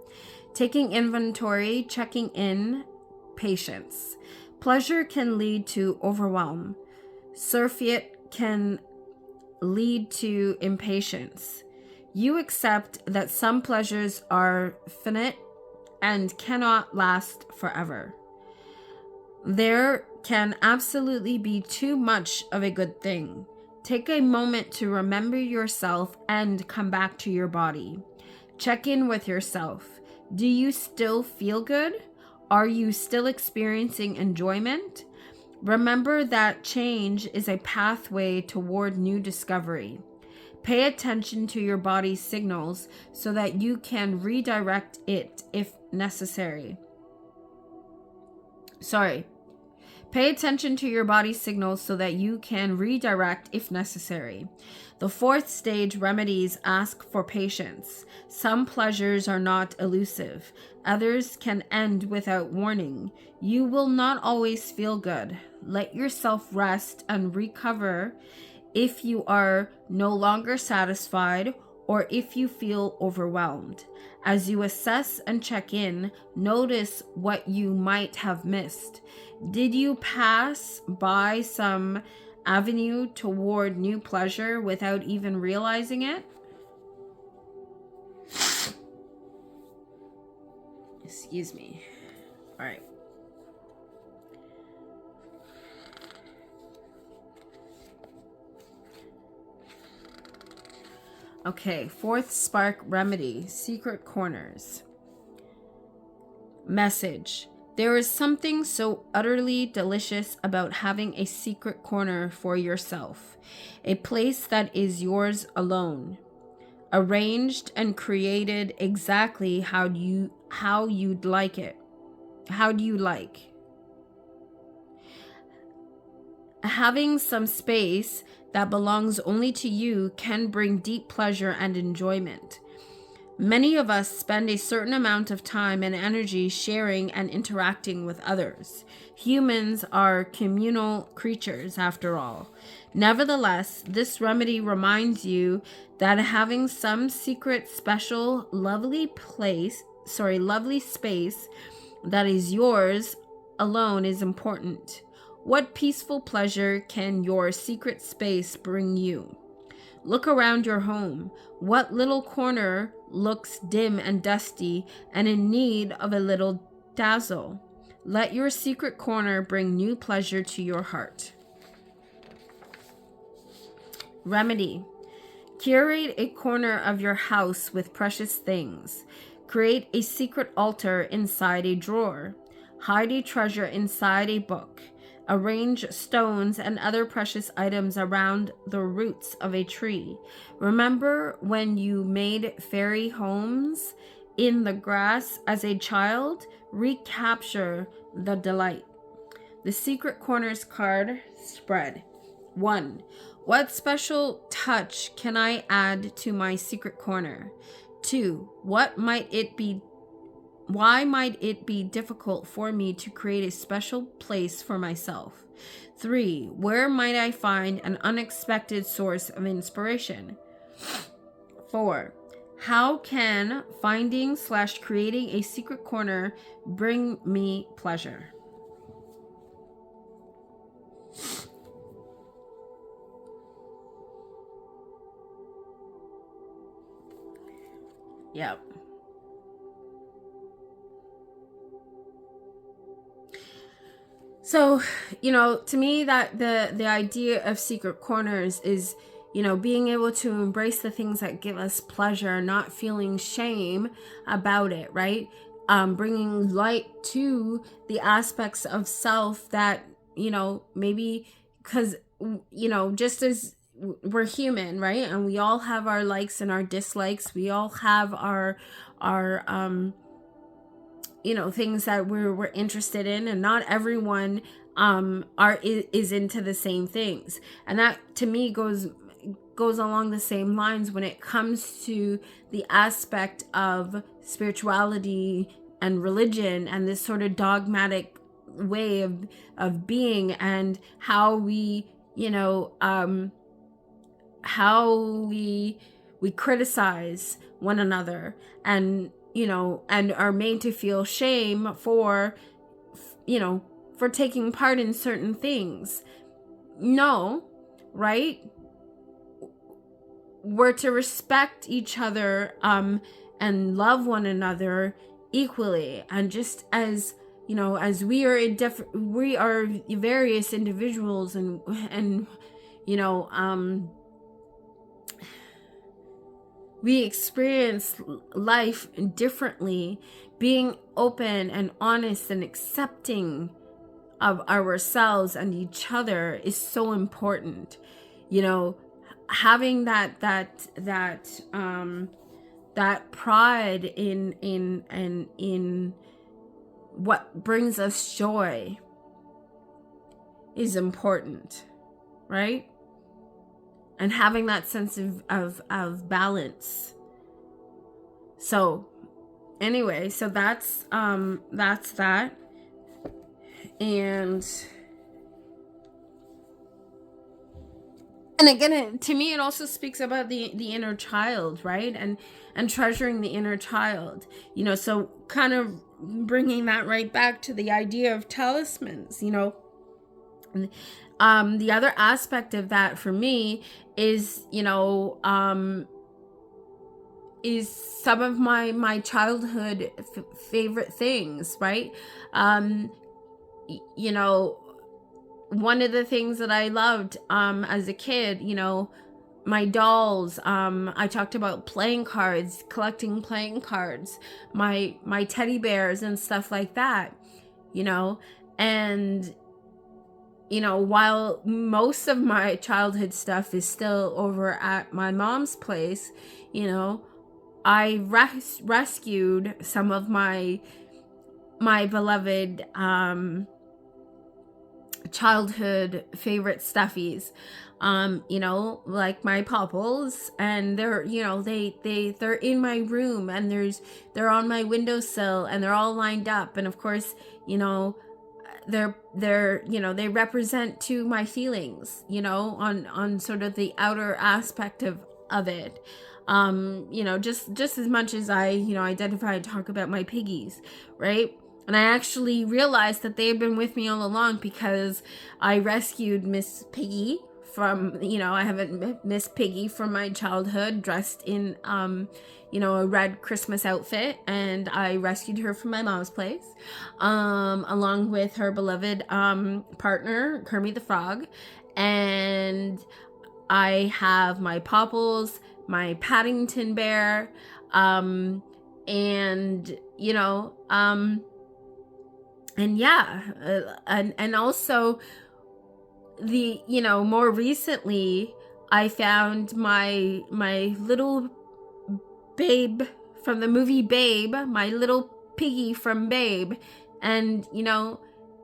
Taking inventory, checking in, patience. Pleasure can lead to overwhelm. Surfeit can lead to impatience. You accept that some pleasures are finite and cannot last forever. There can absolutely be too much of a good thing. Take a moment to remember yourself and come back to your body. Check in with yourself. Do you still feel good? Are you still experiencing enjoyment? Remember that change is a pathway toward new discovery. Pay attention to your body's signals so that you can redirect it if necessary. Sorry. Pay attention to your body signals so that you can redirect if necessary. The fourth stage remedies ask for patience. Some pleasures are not elusive. Others can end without warning. You will not always feel good. Let yourself rest and recover if you are no longer satisfied or if you feel overwhelmed. As you assess and check in, notice what you might have missed. Did you pass by some avenue toward new pleasure without even realizing it? Excuse me. All right. Okay, fourth spark remedy, secret corners. Message. There is something so utterly delicious about having a secret corner for yourself, a place that is yours alone, arranged and created exactly how you'd like it. How do you like? Having some space that belongs only to you can bring deep pleasure and enjoyment. Many of us spend a certain amount of time and energy sharing and interacting with others. Humans are communal creatures, after all. Nevertheless, this remedy reminds you that having some secret, special, lovely space that is yours alone is important. What peaceful pleasure can your secret space bring you? Look around your home. What little corner looks dim and dusty and in need of a little dazzle? Let your secret corner bring new pleasure to your heart. Remedy. Curate a corner of your house with precious things. Create a secret altar inside a drawer. Hide a treasure inside a book. Arrange stones and other precious items around the roots of a tree. Remember when you made fairy homes in the grass as a child? Recapture the delight. The Secret Corners card spread. 1. What special touch can I add to my secret corner? 2. Why might it be difficult for me to create a special place for myself? 3. Where might I find an unexpected source of inspiration? 4. How can finding/creating a secret corner bring me pleasure? Yep. So, to me, that the idea of secret corners is, being able to embrace the things that give us pleasure, not feeling shame about it, right? Bringing light to the aspects of self that, maybe because, just as we're human, right? And we all have our likes and our dislikes. We all have our things that we're interested in, and not everyone is into the same things. And that to me goes along the same lines when it comes to the aspect of spirituality and religion and this sort of dogmatic way of being, and how we criticize one another, and and are made to feel shame for taking part in certain things. No, right? We're to respect each other and love one another equally, and just as as we are various individuals, and we experience life differently. Being open and honest and accepting of ourselves and each other is so important. Having that pride in what brings us joy is important, right? And having that sense of balance. So anyway, so that's that. And again, to me, it also speaks about the inner child, right? And treasuring the inner child, you know, so kind of bringing that right back to the idea of talismans, you know. The other aspect of that for me is, you know, is some of my childhood favorite things, right? You know, one of the things that I loved as a kid, you know, my dolls, I talked about playing cards, collecting playing cards, my teddy bears and stuff like that, you know. And you know, while most of my childhood stuff is still over at my mom's place, you know, I rescued some of my beloved childhood favorite stuffies, you know, like my popples, and they're, you know, they're in my room, and they're on my windowsill, and they're all lined up, and of course, you know, they're you know, they represent to my feelings, you know, on sort of the outer aspect of it, you know, just as much as I, you know, identify and talk about my piggies, right? And I actually realized that they had been with me all along, because I rescued Miss Piggy from, you know, I have a Miss Piggy from my childhood, dressed in you know, a red Christmas outfit, and I rescued her from my mom's place, along with her beloved partner, Kermit the Frog. And I have my Popples, my Paddington Bear, and, you know, and yeah, and also the, you know, more recently, I found my little Babe from the movie Babe, my little piggy from Babe, and, you know,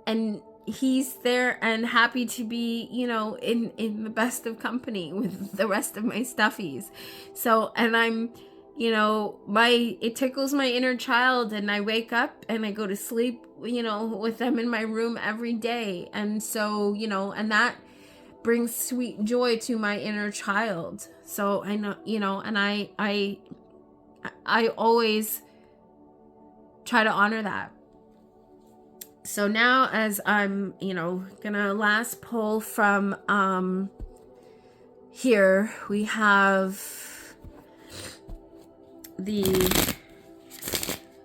and he's there and happy to be, you know, in the best of company with the rest of my stuffies. So, and I'm, you know, it tickles my inner child, and I wake up and I go to sleep, you know, with them in my room every day. And so, you know, and that brings sweet joy to my inner child. So I know, you know, and I always try to honor that. So now, as I'm, you know, gonna last pull from here, we have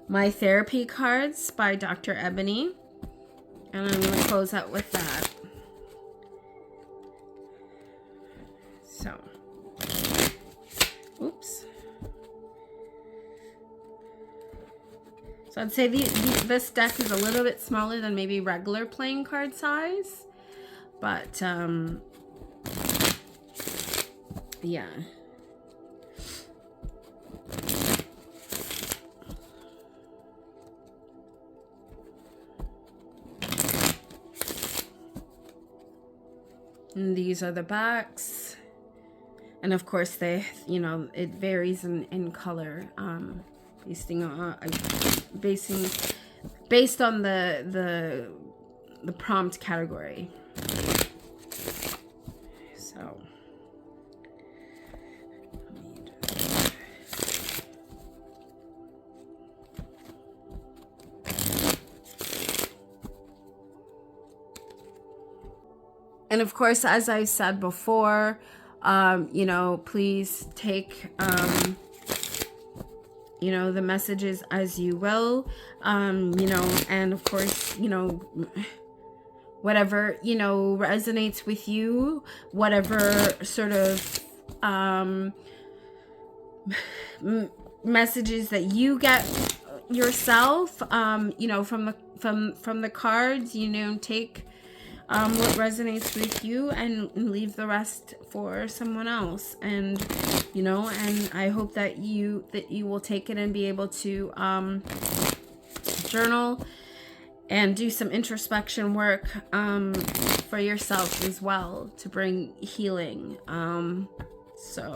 my therapy cards by Dr. Ebony, and I'm gonna close out with that. So, oops. So I'd say this deck is a little bit smaller than maybe regular playing card size, but yeah. And these are the backs, and of course they, you know, it varies in color, based on the prompt category. So and of course, as I said before, you know, please take you know, the messages as you will, you know, and of course, you know, whatever, you know, resonates with you, whatever sort of messages that you get yourself, you know, from the cards, you know, take what resonates with you and leave the rest for someone else. And, you know, and I hope that you will take it and be able to journal and do some introspection work for yourself as well to bring healing. So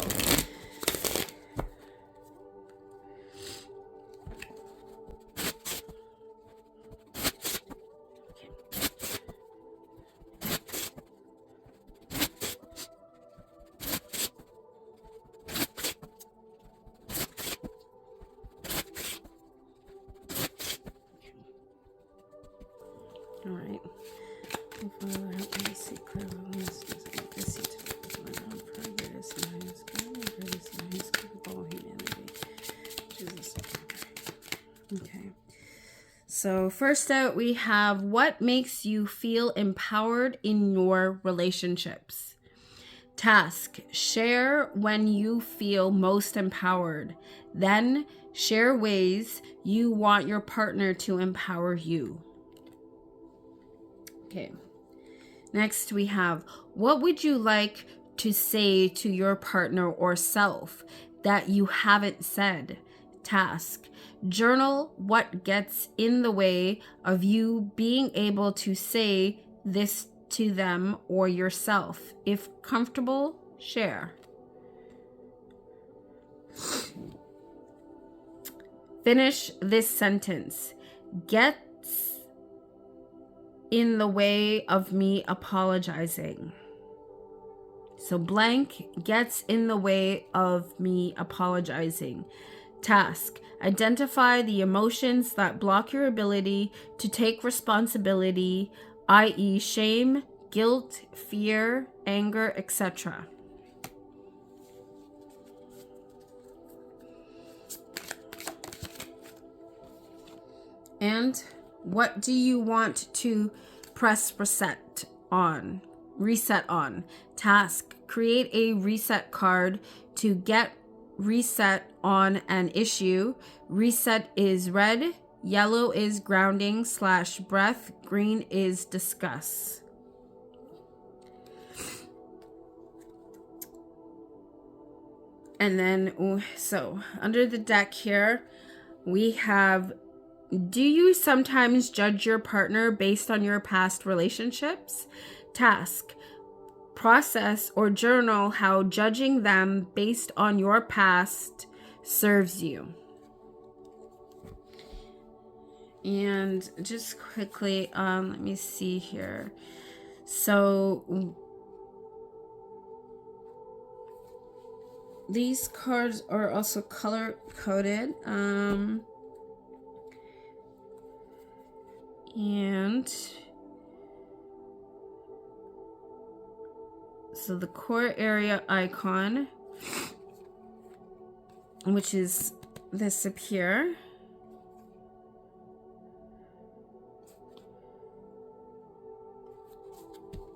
all right. Okay. So first out, we have what makes you feel empowered in your relationships. Task: share when you feel most empowered. Then share ways you want your partner to empower you. Okay. Next, we have what would you like to say to your partner or self that you haven't said? Task: journal what gets in the way of you being able to say this to them or yourself. If comfortable, share. Finish this sentence. Gets in the way of me apologizing. So blank gets in the way of me apologizing. Task: identify the emotions that block your ability to take responsibility, i.e., shame, guilt, fear, anger, etc. And what do you want to press reset on? Reset on. Task: create a reset card to get reset on an issue. Reset is red, yellow is grounding / breath, green is discuss. And then, so under the deck here, we have, do you sometimes judge your partner based on your past relationships? Task: process or journal how judging them based on your past serves you. And just quickly, let me see here. So these cards are also color coded. And so the core area icon, which is this up here,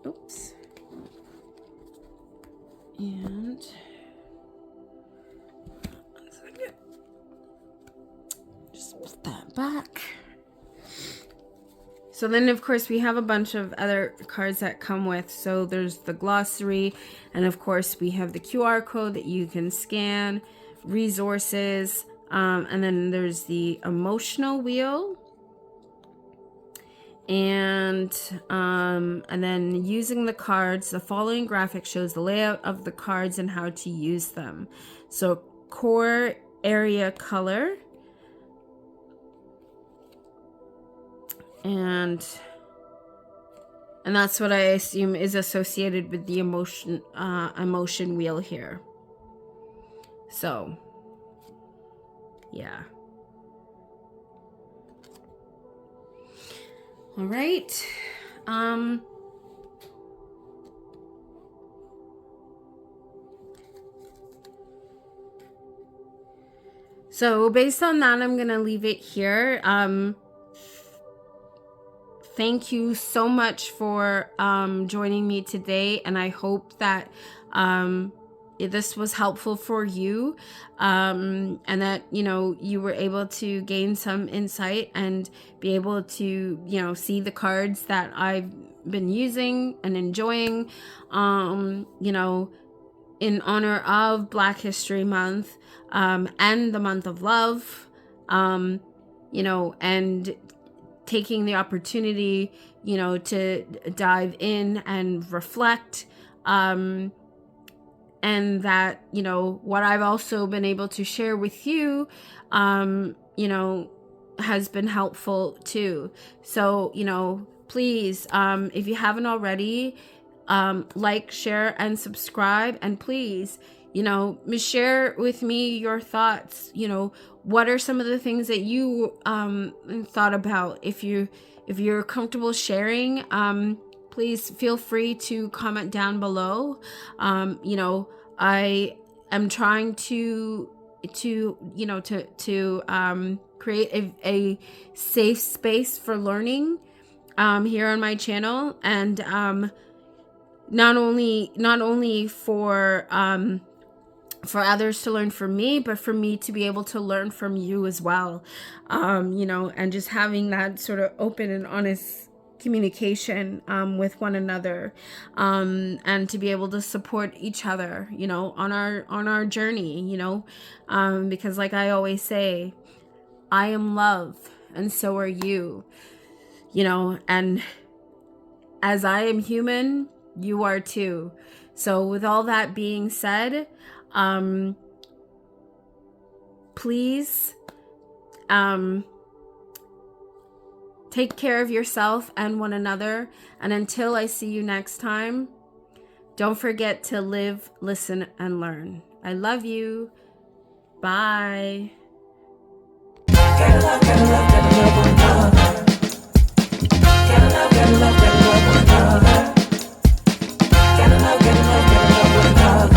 oops, and just put that back. So then, of course, we have a bunch of other cards that come with. So there's the glossary, and of course, we have the QR code that you can scan, resources, and then there's the emotional wheel, and then using the cards. The following graphic shows the layout of the cards and how to use them. So core area color. And that's what I assume is associated with the emotion wheel here. So, yeah. All right. So based on that, I'm gonna leave it here. Thank you so much for joining me today, and I hope that this was helpful for you, and that you were able to gain some insight and be able to see the cards that I've been using and enjoying, in honor of Black History Month and the month of love, and taking the opportunity, to dive in and reflect. And that, what I've also been able to share with you, has been helpful too. So, please, if you haven't already, like, share, and subscribe. And please, share with me your thoughts. What are some of the things that you thought about? If you're comfortable sharing, please feel free to comment down below. I am trying to create a safe space for learning here on my channel, and not only for others to learn from me, but for me to be able to learn from you as well. And just having that sort of open and honest communication with one another, and to be able to support each other, on our journey, because like I always say, I am love and so are you, and as I am human, you are too. So with all that being said, please take care of yourself and one another. And until I see you next time, don't forget to live, listen, and learn. I love you. Bye. Gotta love, gotta love, gotta love one another. Gotta love, gotta love, gotta love one another. Gotta love, gotta love, gotta love one another.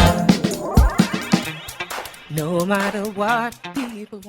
No matter what people